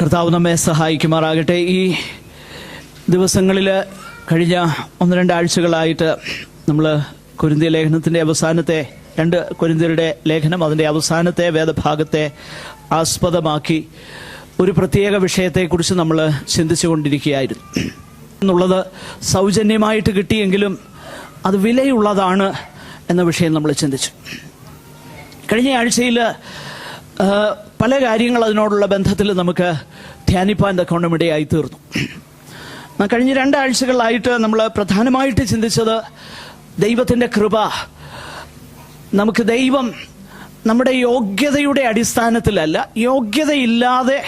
കർത്താവ് നമ്മെ സഹായിക്കുമാറാകട്ടെ. ഈ ദിവസങ്ങളിൽ കഴിഞ്ഞ 1-2 ആഴ്ചകളായിട്ട് നമ്മൾ കൊരിന്ത്യ ലേഖനത്തിൻ്റെ അവസാനത്തെ 2 കൊരിന്ത്യരുടെ ലേഖനം അതിൻ്റെ അവസാനത്തെ വേദഭാഗത്തെ ആസ്പദമാക്കി ഒരു പ്രത്യേക വിഷയത്തെക്കുറിച്ച് നമ്മൾ ചിന്തിച്ചു കൊണ്ടിരിക്കുകയായിരുന്നു. എന്നുള്ളത് സൗജന്യമായിട്ട് കിട്ടിയെങ്കിലും അത് വിലയുള്ളതാണ് എന്ന വിഷയം നമ്മൾ ചിന്തിച്ചു. കഴിഞ്ഞ ആഴ്ചയിൽ പല കാര്യങ്ങൾ അതിനോടുള്ള ബന്ധത്തിൽ നമുക്ക് ധ്യാനിപ്പാൻ തക്കവണ്ണമിടയായി തീർന്നു. കഴിഞ്ഞ 2 ആഴ്ചകളായിട്ട് നമ്മൾ പ്രധാനമായിട്ട് ചിന്തിച്ചത് ദൈവത്തിൻ്റെ കൃപ. നമുക്ക് ദൈവം നമ്മുടെ യോഗ്യതയുടെ അടിസ്ഥാനത്തിലല്ല, യോഗ്യതയില്ലാതെ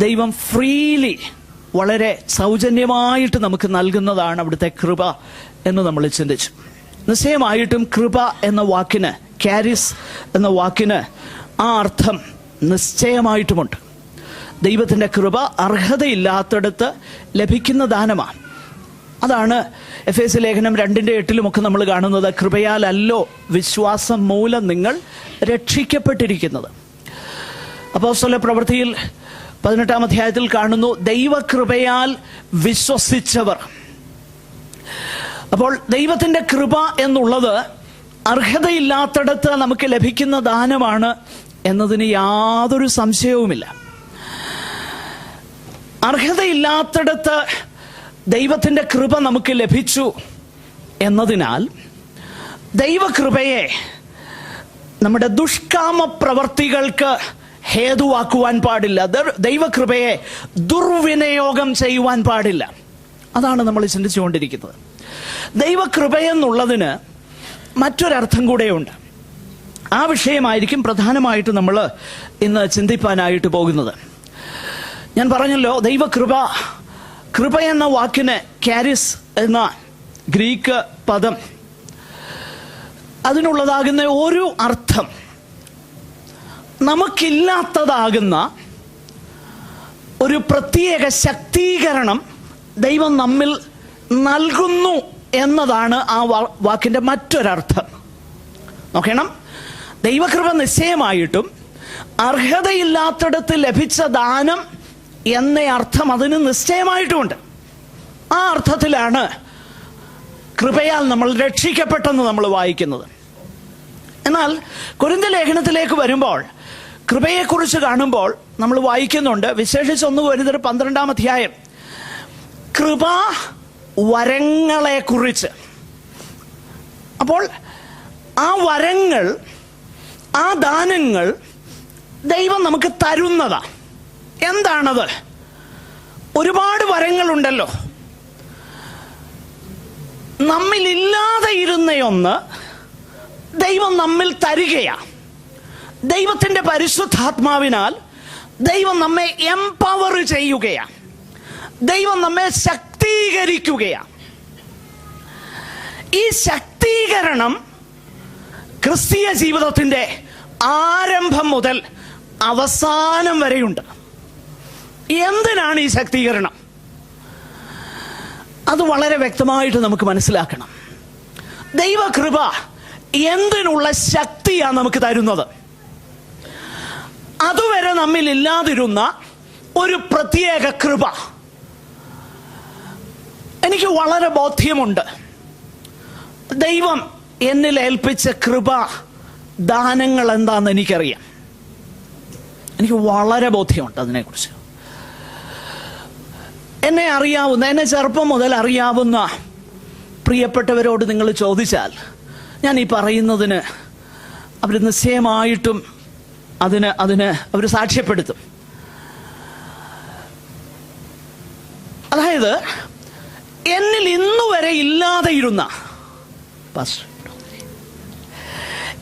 ദൈവം ഫ്രീലി വളരെ സൗജന്യമായിട്ട് നമുക്ക് നൽകുന്നതാണ് അവിടുത്തെ കൃപ എന്ന് നമ്മൾ ചിന്തിച്ചു. നിശ്ചയമായിട്ടും കൃപ എന്ന വാക്കിന്, കാരിസ് എന്ന വാക്കിന് ആ അർത്ഥം നിശ്ചയമായിട്ടുമുണ്ട്. ദൈവത്തിൻ്റെ കൃപ അർഹതയില്ലാത്തടത്ത് ലഭിക്കുന്ന ദാനമാണ്. അതാണ് എഫേസ്യ ലേഖനം 2:8 നമ്മൾ കാണുന്നത്. കൃപയാലല്ലോ വിശ്വാസം മൂലം നിങ്ങൾ രക്ഷിക്കപ്പെട്ടിരിക്കുന്നത്. അപ്പോസ്തല പ്രവൃത്തിയിൽ 18-ാം അധ്യായത്തിൽ കാണുന്നു, ദൈവകൃപയാൽ വിശ്വസിച്ചവർ. അപ്പോൾ ദൈവത്തിൻ്റെ കൃപ എന്നുള്ളത് അർഹതയില്ലാത്തടത്ത് നമുക്ക് ലഭിക്കുന്ന ദാനമാണ് എന്നതിന് യാതൊരു സംശയവുമില്ല. അർഹതയില്ലാത്തടത്ത് ദൈവത്തിൻ്റെ കൃപ നമുക്ക് ലഭിച്ചു എന്നതിനാൽ ദൈവകൃപയെ നമ്മുടെ ദുഷ്കാമ പ്രവർത്തികൾക്ക് ഹേതുവാക്കുവാൻ പാടില്ല. ദൈവകൃപയെ ദുർവിനിയോഗം ചെയ്യുവാൻ പാടില്ല. അതാണ് നമ്മൾ ചിന്തിച്ചുകൊണ്ടിരിക്കുന്നത്. ദൈവകൃപയെന്നുള്ളതിന് മറ്റൊരർത്ഥം കൂടെയുണ്ട്. ആ വിഷയമായിരിക്കും പ്രധാനമായിട്ട് നമ്മൾ ഇന്ന് ചിന്തിപ്പാനായിട്ട് പോകുന്നത്. ഞാൻ പറഞ്ഞല്ലോ, ദൈവകൃപ, കൃപ എന്ന വാക്കിന് കാരിസ് എന്ന ഗ്രീക്ക് പദം, അതിനുള്ളതാകുന്ന ഒരു അർത്ഥം നമുക്കില്ലാത്തതാകുന്ന ഒരു പ്രത്യേക ശക്തീകരണം ദൈവം നമ്മിൽ നൽകുന്നു എന്നതാണ് ആ വാക്കിൻ്റെ മറ്റൊരർത്ഥം. നോക്കണം, ദൈവകൃപ നിശ്ചയമായിട്ടും അർഹതയില്ലാത്തിടത്ത് ലഭിച്ച ദാനം എന്ന അർത്ഥം അതിന് നിശ്ചയമായിട്ടുമുണ്ട്. ആ അർത്ഥത്തിലാണ് കൃപയാൽ നമ്മൾ രക്ഷിക്കപ്പെട്ടെന്ന് നമ്മൾ വായിക്കുന്നത്. എന്നാൽ കൊരിന്ത്യ ലേഖനത്തിലേക്ക് വരുമ്പോൾ, കൃപയെക്കുറിച്ച് കാണുമ്പോൾ നമ്മൾ വായിക്കുന്നുണ്ട്, വിശേഷിച്ച് 1 കൊരിന്ത്യർ 12-ാം അധ്യായം, കൃപാ വരങ്ങളെക്കുറിച്ച്. അപ്പോൾ ആ വരങ്ങൾ, ആ ദാനങ്ങൾ ദൈവം നമുക്ക് തരുന്നതാ. എന്താണത്? ഒരുപാട് വരങ്ങളുണ്ടല്ലോ. നമ്മിലില്ലാതെ ഇരുന്നയൊന്ന് ദൈവം നമ്മിൽ തരികയാ. ദൈവത്തിൻ്റെ പരിശുദ്ധാത്മാവിനാൽ ദൈവം നമ്മെ എംപവർ ചെയ്യുകയാ. ദൈവം നമ്മെ ശക്തീകരിക്കുകയാ. ഈ ശക്തീകരണം ക്രിസ്തീയ ജീവിതത്തിൻ്റെ ആരംഭം മുതൽ അവസാനം വരെയുണ്ട്. എന്തിനാണ് ഈ ശക്തീകരണം? അത് വളരെ വ്യക്തമായിട്ട് നമുക്ക് മനസ്സിലാക്കണം. ദൈവകൃപ എന്തിനുള്ള ശക്തിയാണ് നമുക്ക് തരുന്നത്? അതുവരെ നമ്മിൽ ഇല്ലാതിരുന്ന ഒരു പ്രത്യേക കൃപ. എനിക്ക് വളരെ ബോധ്യമുണ്ട്, ദൈവം എന്നിൽ ഏൽപ്പിച്ച കൃപ ദാനങ്ങൾ എന്താണെന്ന് എനിക്കറിയാം. എനിക്ക് വളരെ ബോധ്യമുണ്ട് അതിനെക്കുറിച്ച്. എന്നെ അറിയാവുന്ന, എന്നെ ചെറുപ്പം മുതൽ അറിയാവുന്ന പ്രിയപ്പെട്ടവരോട് നിങ്ങൾ ചോദിച്ചാൽ ഞാൻ ഈ പറയുന്നതിന് അവർ നിശ്ചയമായിട്ടും അതിന് അവർ സാക്ഷ്യപ്പെടുത്തും. അതായത് എന്നിൽ ഇന്നുവരെ ഇല്ലാതെയിരുന്ന,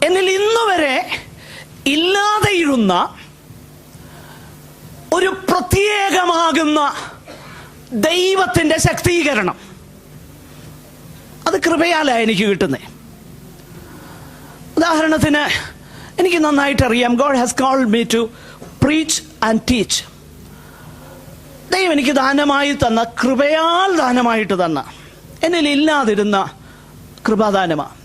എന്നിൽ ഇന്നുവരെ ഇല്ലാതെയിരുന്ന ഒരു പ്രത്യേകമാകുന്ന ദൈവത്തിൻ്റെ ശക്തീകരണം, അത് കൃപയാലാണ് എനിക്ക് കിട്ടുന്നത്. ഉദാഹരണത്തിന്, എനിക്ക് നന്നായിട്ടറിയാം, God has called me to preach and teach. ദൈവം എനിക്ക് ദാനമായി തന്ന, കൃപയാൽ ദാനമായിട്ട് തന്ന, എന്നിൽ ഇല്ലാതിരുന്ന കൃപാദാനമാണ്.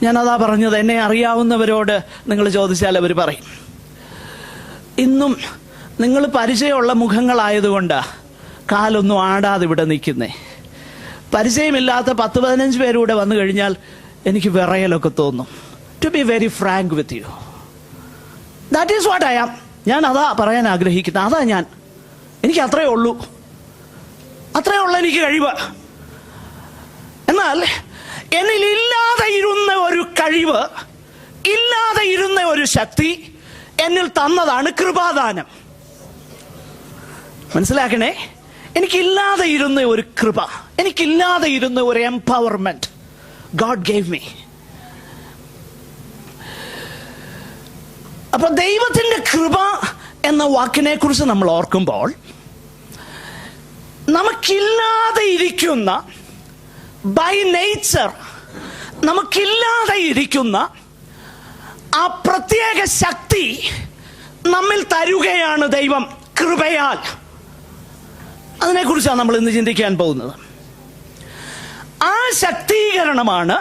ഞാനതാ പറഞ്ഞത്, എന്നെ അറിയാവുന്നവരോട് നിങ്ങൾ ചോദിച്ചാൽ അവർ പറയും, ഇന്നും നിങ്ങൾ പരിചയമുള്ള മുഖങ്ങളായതുകൊണ്ട് കാലൊന്നും ആടാതെ ഇവിടെ നിൽക്കുന്നേ. പരിചയമില്ലാത്ത 10-15 പേരൂടെ വന്നു കഴിഞ്ഞാൽ എനിക്ക് വിറയലൊക്കെ തോന്നും. To be very frank with you, that is what I am. ഞാൻ അതാ പറയാൻ ആഗ്രഹിക്കുന്നത്, അതാ ഞാൻ. എനിക്ക് അത്രയേ ഉള്ളൂ, അത്രയേ ഉള്ളൂ എനിക്ക് കഴിവ്. എന്നാൽ എന്നിൽ ഇല്ലാതെ ഇരുന്ന ഒരു കഴിവ്, ഇല്ലാതെ ഇരുന്ന ഒരു ശക്തി എന്നിൽ തന്നതാണ് കൃപാദാനം. മനസ്സിലാക്കണേ, എനിക്കില്ലാതെ ഇരുന്ന ഒരു കൃപ, എനിക്കില്ലാതെ ഇരുന്ന ഒരു എംപവർമെന്റ് God gave me. അപ്പൊ ദൈവത്തിന്റെ കൃപ എന്ന വാക്കിനെ കുറിച്ച് നമ്മൾ ഓർക്കുമ്പോൾ, നമുക്കില്ലാതെ ഇരിക്കുന്ന, ബൈ നേച്ചർ നമുക്കില്ലാതെ ഇരിക്കുന്ന ആ പ്രത്യേക ശക്തി നമ്മിൽ തരുകയാണ് ദൈവം കൃപയാൽ. അതിനെക്കുറിച്ചാണ് നമ്മൾ ഇന്ന് ചിന്തിക്കാൻ പോകുന്നത്. ആ ശക്തീകരണമാണ്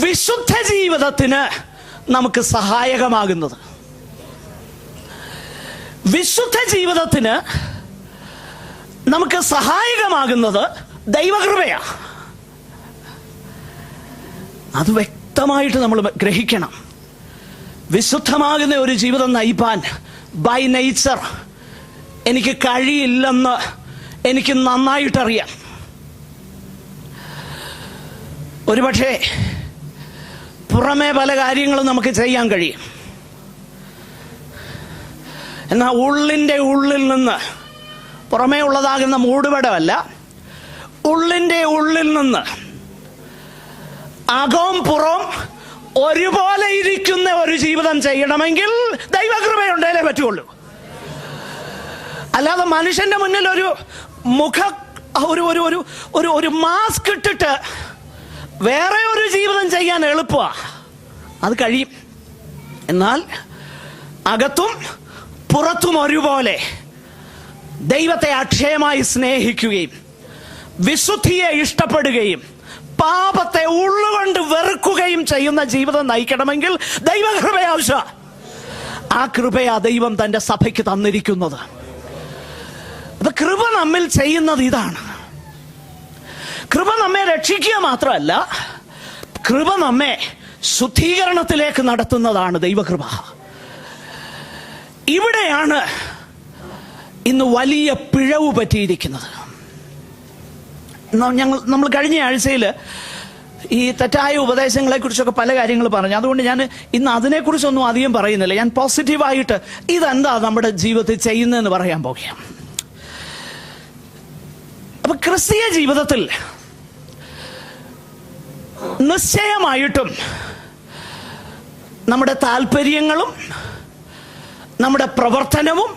വിശുദ്ധ ജീവിതത്തിന് നമുക്ക് സഹായകമാകുന്നത്. വിശുദ്ധ ജീവിതത്തിന് നമുക്ക് സഹായകമാകുന്നത് ദൈവകൃപയാണ്. അത് വ്യക്തമായിട്ട് നമ്മൾ ഗ്രഹിക്കണം. വിശുദ്ധമാകുന്ന ഒരു ജീവിതം നയിപ്പാൻ ബൈ നേച്ചർ എനിക്ക് കഴിയില്ലെന്ന് എനിക്ക് നന്നായിട്ടറിയാം. ഒരുപക്ഷെ പുറമേ പല കാര്യങ്ങളും നമുക്ക് ചെയ്യാൻ കഴിയും, എന്നാൽ ഉള്ളിൻ്റെ ഉള്ളിൽ നിന്ന്, പുറമേ ഉള്ളതാകുന്ന മൂടുപടമല്ല, ഉള്ളിൻ്റെ ഉള്ളിൽ നിന്ന് അകവും പുറവും ഒരുപോലെ ഇരിക്കുന്ന ഒരു ജീവിതം ചെയ്യണമെങ്കിൽ ദൈവകൃപയുണ്ടേലേ പറ്റുള്ളൂ. അല്ലാതെ മനുഷ്യന്റെ മുന്നിൽ ഒരു ഒരു മാസ്ക് ഇട്ടിട്ട് വേറെ ഒരു ജീവിതം ചെയ്യാൻ എളുപ്പമാണ്, അത് കഴിയും. എന്നാൽ അകത്തും പുറത്തും ഒരുപോലെ ദൈവത്തെ അക്ഷയമായി സ്നേഹിക്കുകയും വിശുദ്ധിയെ ഇഷ്ടപ്പെടുകയും പാപത്തെ ഉള്ളുകൊണ്ട് വെറുക്കുകയും ചെയ്യുന്ന ജീവിതം നയിക്കണമെങ്കിൽ ദൈവകൃപ ആവശ്യം. ആ കൃപയാ ദൈവം തന്റെ സഭയ്ക്ക് തന്നിരിക്കുന്നത്. അപ്പൊ കൃപ നമ്മിൽ ചെയ്യുന്നത് ഇതാണ്. കൃപ നമ്മെ രക്ഷിക്കുക മാത്രമല്ല, കൃപ നമ്മെ ശുദ്ധീകരണത്തിലേക്ക് നടത്തുന്നതാണ് ദൈവകൃപ. ഇവിടെയാണ് ഇന്ന് വലിയ പിഴവ് പറ്റിയിരിക്കുന്നത്. നമ്മൾ കഴിഞ്ഞ ആഴ്ചയിൽ ഈ തെറ്റായ ഉപദേശങ്ങളെ കുറിച്ചൊക്കെ പല കാര്യങ്ങൾ പറഞ്ഞു. അതുകൊണ്ട് ഞാൻ ഇന്ന് അതിനെക്കുറിച്ചൊന്നും അധികം പറയുന്നില്ല. ഞാൻ പോസിറ്റീവായിട്ട് ഇതെന്താ നമ്മുടെ ജീവിതത്തിൽ ചെയ്യുന്നതെന്ന് പറയാൻ പോകുകയാണ്. അപ്പൊ ക്രിസ്തീയ ജീവിതത്തിൽ നിശ്ചയമായിട്ടും നമ്മുടെ താല്പര്യങ്ങളും നമ്മുടെ പ്രവർത്തനവും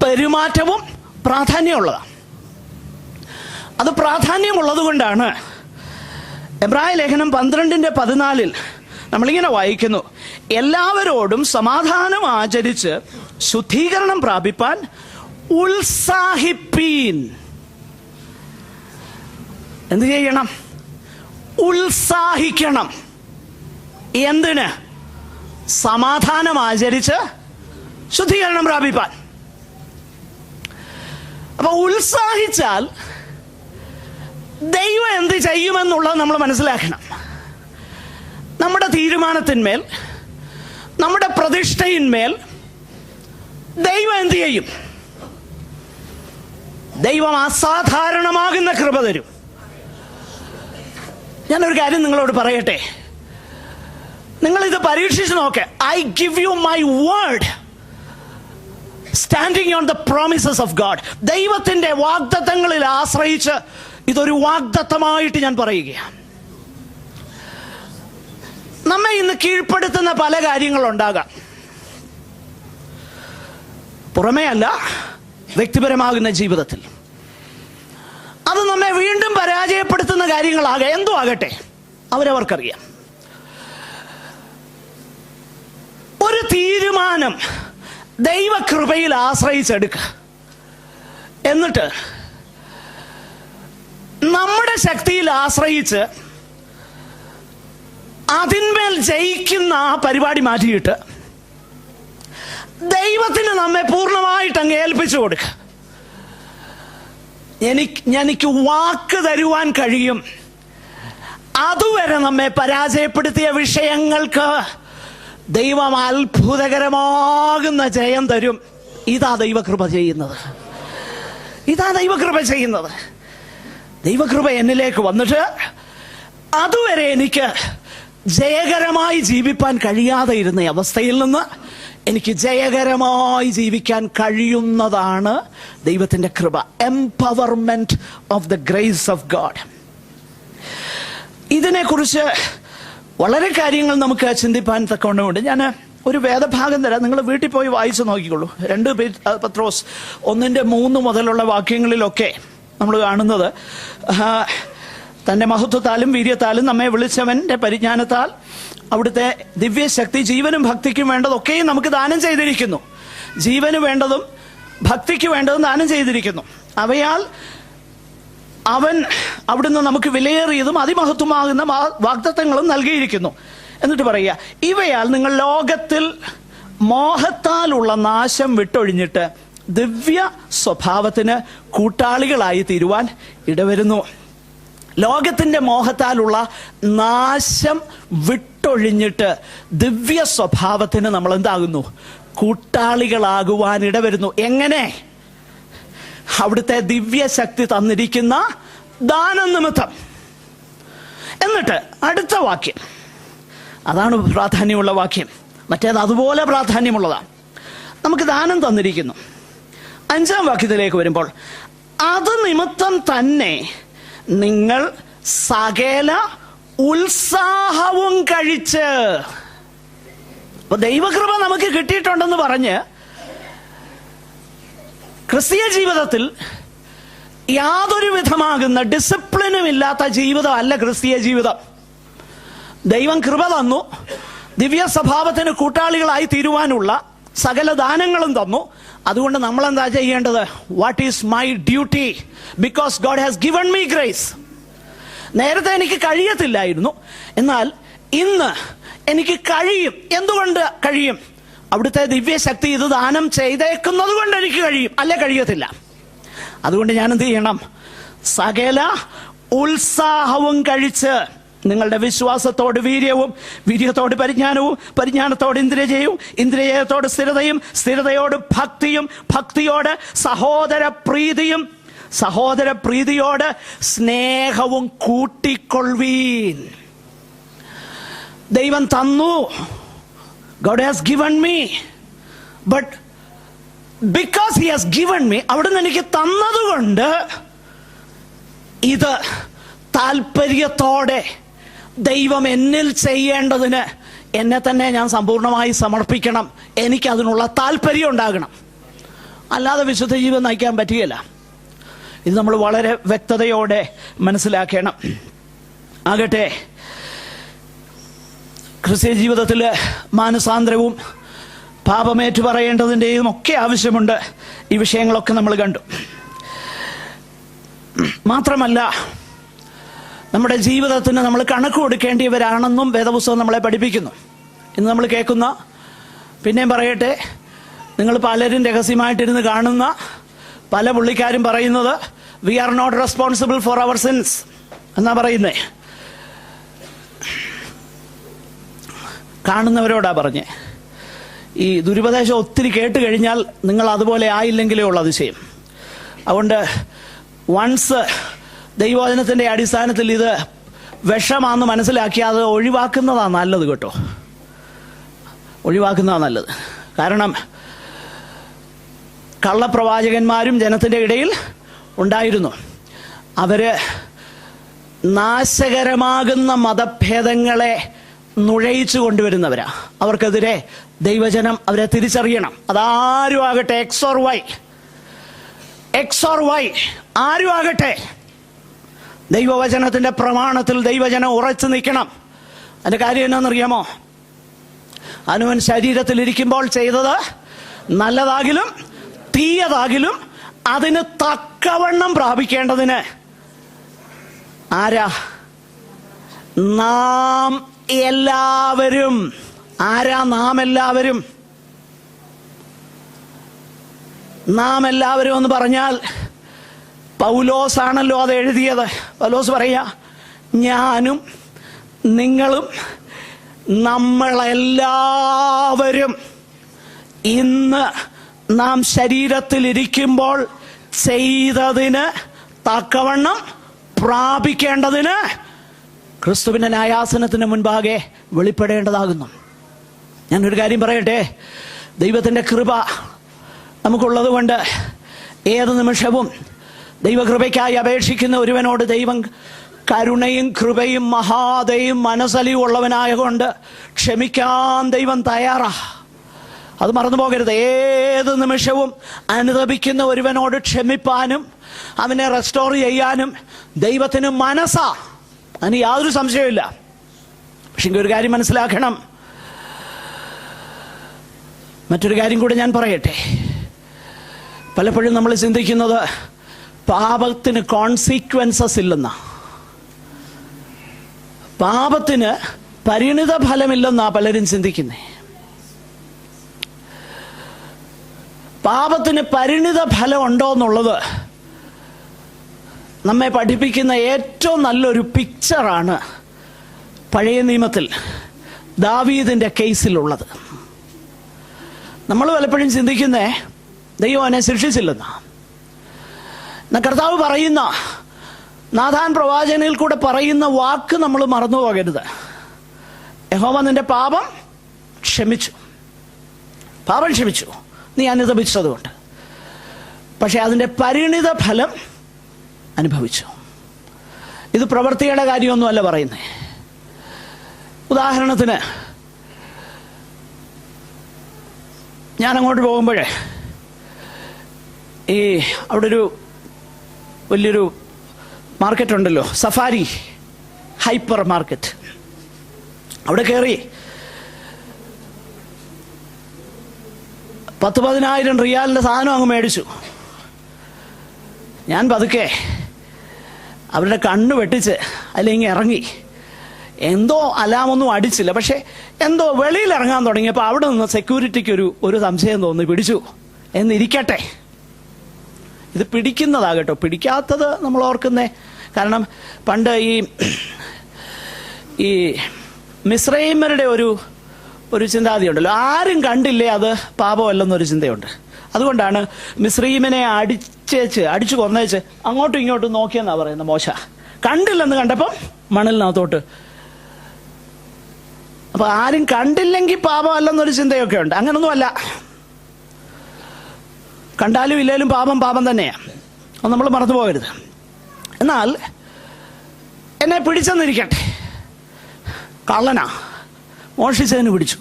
പെരുമാറ്റവും പ്രാധാന്യമുള്ളതാണ്. അത് പ്രാധാന്യമുള്ളത് കൊണ്ടാണ് എബ്രായ ലേഖനം 12:14 നമ്മളിങ്ങനെ വായിക്കുന്നു, എല്ലാവരോടും സമാധാനം ആചരിച്ച് ശുദ്ധീകരണം പ്രാപിപ്പാൻ ഉത്സാഹിപ്പീൻ. എന്ത് ചെയ്യണം? ഉത്സാഹിക്കണം. എന്തിന്? സമാധാനം ആചരിച്ച് ശുദ്ധീകരണം പ്രാപിപ്പാൻ. അപ്പൊ ഉത്സാഹിച്ചാൽ ദൈവം എന്ത് ചെയ്യുമെന്നുള്ളത് നമ്മൾ മനസ്സിലാക്കണം. നമ്മുടെ തീരുമാനത്തിന്മേൽ, നമ്മുടെ പ്രതിഷ്ഠയിന്മേൽ ദൈവം എന്ത് ചെയ്യും? ദൈവം അസാധാരണമാകുന്ന കൃപ തരും. ഞാനൊരു കാര്യം നിങ്ങളോട് പറയട്ടെ, നിങ്ങളിത് പരീക്ഷിച്ച് നോക്ക്. I give you my word, standing on the promises of God. ദൈവത്തിന്റെ വാഗ്ദത്തങ്ങളിൽ ആശ്രയിച്ച് ഇതൊരു വാഗ്ദത്തമായിട്ട് ഞാൻ പറയുകയാണ്. നമ്മെ ഇന്ന് കീഴ്പ്പെടുത്തുന്ന പല കാര്യങ്ങളുണ്ടാകാം, പുറമേ അല്ല, വ്യക്തിപരമാകുന്ന ജീവിതത്തിൽ. അത് നമ്മെ വീണ്ടും പരാജയപ്പെടുത്തുന്ന കാര്യങ്ങളാകെ എന്തോ ആകട്ടെ, അവരവർക്കറിയാം. ഒരു തീരുമാനം ദൈവകൃപയിൽ ആശ്രയിച്ചെടുക്കുക, എന്നിട്ട് നമ്മുടെ ശക്തിയിൽ ആശ്രയിച്ച് അതിന്മേൽ ജയിക്കുന്ന ആ പരിപാടി മാറ്റിയിട്ട് ദൈവത്തിന് നമ്മെ പൂർണ്ണ ദൈവമായിട്ട് അങ്ങ് ഏൽപ്പിച്ചു കൊടുക്കുക. എനിക്ക് വാക്ക് തരുവാൻ കഴിയും. അതുവരെ നമ്മെ പരാജയപ്പെടുത്തിയ വിഷയങ്ങൾക്ക് ദൈവം അത്ഭുതകരമാകുന്ന ജയം തരും. ഇതാ ദൈവകൃപ ചെയ്യുന്നത്. ഇതാ ദൈവകൃപ ചെയ്യുന്നത്. ദൈവകൃപ എന്നിലേക്ക് വന്നിട്ട് അതുവരെ എനിക്ക് ജയകരമായി ജീവിപ്പാൻ കഴിയാതെ ഇരുന്ന അവസ്ഥയിൽ നിന്ന് എനിക്ക് ജയകരമായി ജീവിക്കാൻ കഴിയുന്നതാണ് ദൈവത്തിൻ്റെ കൃപ. Empowerment of the grace of God. ഇതിനെക്കുറിച്ച് വളരെ കാര്യങ്ങൾ നമുക്ക് ചിന്തിപ്പാൻ തക്കവണ്ണമുണ്ട്. ഞാൻ ഒരു വേദഭാഗം തരാം, നിങ്ങൾ വീട്ടിൽ പോയി വായിച്ചു നോക്കിക്കോളൂ. 2 പത്രോസ് 1:3 മുതലുള്ള വാക്യങ്ങളിലൊക്കെ നമ്മൾ കാണുന്നത് തൻ്റെ മഹത്വത്താലും വീര്യത്താലും നമ്മെ വിളിച്ചവൻ്റെ പരിജ്ഞാനത്താൽ അവിടുത്തെ ദിവ്യശക്തി ജീവനും ഭക്തിക്കും വേണ്ടതൊക്കെയും നമുക്ക് ദാനം ചെയ്തിരിക്കുന്നു. ജീവന് വേണ്ടതും ഭക്തിക്ക് വേണ്ടതും ദാനം ചെയ്തിരിക്കുന്നു. അവയാൽ അവൻ അവിടുന്ന് നമുക്ക് വിലയേറിയതും അതിമഹത്വമാകുന്ന വാഗ്ദത്തങ്ങളും നൽകിയിരിക്കുന്നു. എന്നിട്ട് പറയുക, ഇവയാൽ നിങ്ങൾ ലോകത്തിൽ മോഹത്താലുള്ള നാശം വിട്ടൊഴിഞ്ഞിട്ട് ദിവ്യ സ്വഭാവത്തിന് കൂട്ടാളികളായി തീരുവാൻ ഇടവരുന്നു. ലോകത്തിൻ്റെ മോഹത്താലുള്ള നാശം വിട്ടൊഴിഞ്ഞിട്ട് ദിവ്യ സ്വഭാവത്തിന് നമ്മൾ എന്താകുന്നു? കൂട്ടാളികളാകുവാൻ ഇടവരുന്നു. എങ്ങനെ? അവിടുത്തെ ദിവ്യശക്തി തന്നിരിക്കുന്ന ദാനം നിമിത്തം. എന്നിട്ട് അടുത്ത വാക്യം, അതാണ് പ്രാധാന്യമുള്ള വാക്യം. മറ്റേത് അതുപോലെ പ്രാധാന്യമുള്ളതാണ്. നമുക്ക് ദാനം തന്നിരിക്കുന്നു. 5-ാം വാക്യത്തിലേക്ക് വരുമ്പോൾ, അത് നിമിത്തം തന്നെ നിങ്ങൾ സകല ഉത്സാഹവും കഴിച്ച്. അപ്പൊ ദൈവകൃപ നമുക്ക് കിട്ടിയിട്ടുണ്ടെന്ന് പറഞ്ഞ് ക്രിസ്തീയ ജീവിതത്തിൽ യാതൊരു വിധമാകുന്ന ഡിസിപ്ലിനും ഇല്ലാത്ത ജീവിതം അല്ല ക്രിസ്തീയ ജീവിതം. ദൈവം കൃപ തന്നു, ദിവ്യ സ്വഭാവത്തിന് കൂട്ടാളികളായി തീരുവാനുള്ള സകല ദാനങ്ങളും തന്നു. അതുകൊണ്ട് നമ്മൾ എന്താ ചെയ്യേണ്ടത്? What is my duty? Because God has given me grace. നേരത്തെ എനിക്ക് കഴിയത്തില്ലായിരുന്നു, എന്നാൽ ഇന്ന് എനിക്ക് കഴിയും. എന്തുകൊണ്ട് കഴിയും? അവിടുത്തെ ദിവ്യശക്തി ഇത് ദാനം ചെയ്തേക്കുന്നത് കൊണ്ട് എനിക്ക് കഴിയും, അല്ലെ കഴിയത്തില്ല. അതുകൊണ്ട് ഞാൻ എന്ത് ചെയ്യണം? സകല ഉത്സാഹവും കഴിച്ച് നിങ്ങളുടെ വിശ്വാസത്തോട് വീര്യവും, വീര്യത്തോട് പരിജ്ഞാനവും, പരിജ്ഞാനത്തോട് ഇന്ദ്രിയജയവും, ഇന്ദ്രിയത്തോട് സ്ഥിരതയും, സ്ഥിരതയോട് ഭക്തിയും, ഭക്തിയോട് സഹോദര പ്രീതിയും, സഹോദര പ്രീതിയോട് സ്നേഹവും കൂട്ടിക്കൊള്ളുവീൻ. ദൈവം തന്നു. God has given me, but because he has given me, അവിടുന്ന് എനിക്ക് തന്നതുകൊണ്ട് ഇത് താല്പര്യത്തോടെ ദൈവം എന്നിൽ ചെയ്യേണ്ടതിന് എന്നെ തന്നെ ഞാൻ സമ്പൂർണ്ണമായി സമർപ്പിക്കണം. എനിക്കതിനുള്ള താല്പര്യം ഉണ്ടാകണം. അല്ലാതെ വിശുദ്ധ ജീവിതം നയിക്കാൻ പറ്റുകയില്ല. ഇത് നമ്മൾ വളരെ വ്യക്തതയോടെ മനസ്സിലാക്കണം. ആകട്ടെ, ക്രിസ്തീയ ജീവിതത്തിൽ മാനസാന്തരവും പാപമേറ്റു പറയേണ്ടതിൻ്റെയും ഒക്കെ ആവശ്യമുണ്ട്. ഈ വിഷയങ്ങളൊക്കെ നമ്മൾ കണ്ടു. മാത്രമല്ല, നമ്മുടെ ജീവിതത്തിന് നമ്മൾ കണക്ക് കൊടുക്കേണ്ടിയവരാണെന്നും വേദപുസ്തകം നമ്മളെ പഠിപ്പിക്കുന്നു. ഇന്ന് നമ്മൾ കേൾക്കുന്ന, പിന്നെയും പറയട്ടെ, നിങ്ങൾ പലരും രഹസ്യമായിട്ടിരുന്ന് കാണുന്ന പല പുള്ളിക്കാരും പറയുന്നത് we are not responsible for our sins എന്നാ പറയുന്നേ. കാണുന്നവരോടാ പറഞ്ഞേ. ഈ ദുരുപദേശം ഒത്തിരി കേട്ട് കഴിഞ്ഞാൽ നിങ്ങൾ അതുപോലെ ആയില്ലെങ്കിലേ ഉള്ള അതിശയം. അതുകൊണ്ട് വൺസ് ദൈവവചനത്തിൻ്റെ അടിസ്ഥാനത്തിൽ ഇത് വിഷമാണെന്ന് മനസ്സിലാക്കി അത് ഒഴിവാക്കുന്നതാണ് നല്ലത് കേട്ടോ. ഒഴിവാക്കുന്നതാണ് നല്ലത്. കാരണം കള്ളപ്രവാചകന്മാരും ജനത്തിൻ്റെ ഇടയിൽ ഉണ്ടായിരുന്നു. അവര് നാശകരമാകുന്ന മതഭേദങ്ങളെ നുഴയിച്ചു കൊണ്ടുവരുന്നവരാ. അവർക്കെതിരെ ദൈവജനം അവരെ തിരിച്ചറിയണം. അതാരും ആകട്ടെ, എക്സ് ഓർ വൈ ആരും ആകട്ടെ, ദൈവവചനത്തിന്റെ പ്രമാണത്തിൽ ദൈവജനം ഉറച്ചു നിൽക്കണം. അതിന്റെ കാര്യം എന്നാണെന്നറിയാമോ? അനുവൻ ശരീരത്തിലിരിക്കുമ്പോൾ ചെയ്തത് നല്ലതാകിലും തീയതാകിലും അതിന് തക്കവണ്ണം പ്രാപിക്കേണ്ടതിന് ആരാ? നാം എല്ലാവരും. ആരാ നാം എല്ലാവരും? നാം എല്ലാവരും എന്ന് പറഞ്ഞാൽ പൗലോസാണല്ലോ അത് എഴുതിയത്. പൗലോസ് പറയാ, ഞാനും നിങ്ങളും നമ്മളെല്ലാവരും ഇന്ന് നാം ശരീരത്തിലിരിക്കുമ്പോൾ ചെയ്തതിന് തക്കവണ്ണം പ്രാപിക്കേണ്ടതിന് ക്രിസ്തുവിന്റെ ന്യായാസനത്തിന് മുൻപാകെ വെളിപ്പെടേണ്ടതാകുന്നു. ഞാനൊരു കാര്യം പറയട്ടെ, ദൈവത്തിൻ്റെ കൃപ നമുക്കുള്ളത് കൊണ്ട് ഏത് നിമിഷവും ദൈവകൃപയ്ക്കായി അപേക്ഷിക്കുന്ന ഒരുവനോട് ദൈവം കരുണയും കൃപയും മഹാദയും മനസ്സലിയും ഉള്ളവനായ കൊണ്ട് ക്ഷമിക്കാൻ ദൈവം തയ്യാറാ. അത് മറന്നു പോകരുത്. ഏത് നിമിഷവും അനുതപിക്കുന്ന ഒരുവനോട് ക്ഷമിപ്പാനും അവനെ റെസ്റ്റോർ ചെയ്യാനും ദൈവത്തിന് മനസ്സാ. അതിന് യാതൊരു സംശയമില്ല. പക്ഷെ ഒരു കാര്യം മനസ്സിലാക്കണം, മറ്റൊരു കാര്യം കൂടെ ഞാൻ പറയട്ടെ. പലപ്പോഴും നമ്മൾ ചിന്തിക്കുന്നത് പാപത്തിന് കോൺസിക്വൻസസ് ഇല്ലെന്നാ, പാപത്തിന് പരിണിത ഫലമില്ലെന്നാ പലരും ചിന്തിക്കുന്നേ. പാപത്തിന് പരിണിത ഫലം ഉണ്ടോ എന്നുള്ളത് നമ്മെ പഠിപ്പിക്കുന്ന ഏറ്റവും നല്ലൊരു പിക്ചറാണ് പഴയ നിയമത്തിൽ ദാവീദിന്റെ കേസിലുള്ളത്. നമ്മൾ പലപ്പോഴും ചിന്തിക്കുന്നേ ദൈവം അവനെ ശിക്ഷിച്ചില്ലെന്നാ. കർത്താവ് പറയുന്ന, നാഥാൻ പ്രവാചകനിൽ കൂടെ പറയുന്ന വാക്ക് നമ്മൾ മറന്നു പോകരുത്. യഹോവ നിന്റെ പാപം ക്ഷമിച്ചു, പാപം ക്ഷമിച്ചു നീ അനുതപിച്ചതുകൊണ്ട്. പക്ഷെ അതിൻ്റെ പരിണിത ഫലം അനുഭവിച്ചു. ഇത് പ്രവൃത്തിയുടെ കാര്യമൊന്നുമല്ല പറയുന്നത്. ഉദാഹരണത്തിന്, ഞാൻ അങ്ങോട്ട് പോകുമ്പോഴേ ഈ അവിടെ ഒരു വലിയൊരു മാർക്കറ്റ് ഉണ്ടല്ലോ, സഫാരി ഹൈപ്പർ മാർക്കറ്റ്. അവിടെ കയറി 10,000 റിയാലിൻ്റെ സാധനം അങ്ങ് മേടിച്ചു. ഞാൻ പതുക്കെ അവരുടെ കണ്ണ് വെട്ടിച്ച് അല്ലെങ്കിൽ ഇറങ്ങി. എന്തോ അലാമൊന്നും അടിച്ചില്ല, പക്ഷെ എന്തോ വെളിയിൽ ഇറങ്ങാൻ തുടങ്ങിയപ്പോൾ അവിടെ നിന്ന് സെക്യൂരിറ്റിക്ക് ഒരു സംശയം തോന്നി. പിടിച്ചു എന്നിരിക്കട്ടെ, ഇത് പിടിക്കുന്നതാകട്ടോ, പിടിക്കാത്തത് നമ്മൾ ഓർക്കുന്നേ. കാരണം പണ്ട് ഈ മിസ്രൈമരുടെ ഒരു ചിന്താഗതി ഉണ്ടല്ലോ, ആരും കണ്ടില്ലേ അത് പാപമല്ലെന്നൊരു ചിന്തയുണ്ട്. അതുകൊണ്ടാണ് മിസ്രൈമിനെ അടിച്ചു കൊന്നേച്ച് അങ്ങോട്ടും ഇങ്ങോട്ടും നോക്കിയെന്നാ പറയുന്നത് മോശ. കണ്ടില്ലെന്ന് കണ്ടപ്പം മണലിനകത്തോട്ട്. അപ്പൊ ആരും കണ്ടില്ലെങ്കിൽ പാപമല്ലെന്നൊരു ചിന്തയൊക്കെ ഉണ്ട്. അങ്ങനൊന്നുമല്ല, കണ്ടാലും ഇല്ലേലും പാപം തന്നെയാണ്. അത് നമ്മൾ മറന്നു പോകരുത്. എന്നാൽ എന്നെ പിടിച്ചെന്നിരിക്കട്ടെ, കള്ളനാ, മോഷിച്ചതിന് പിടിച്ചു.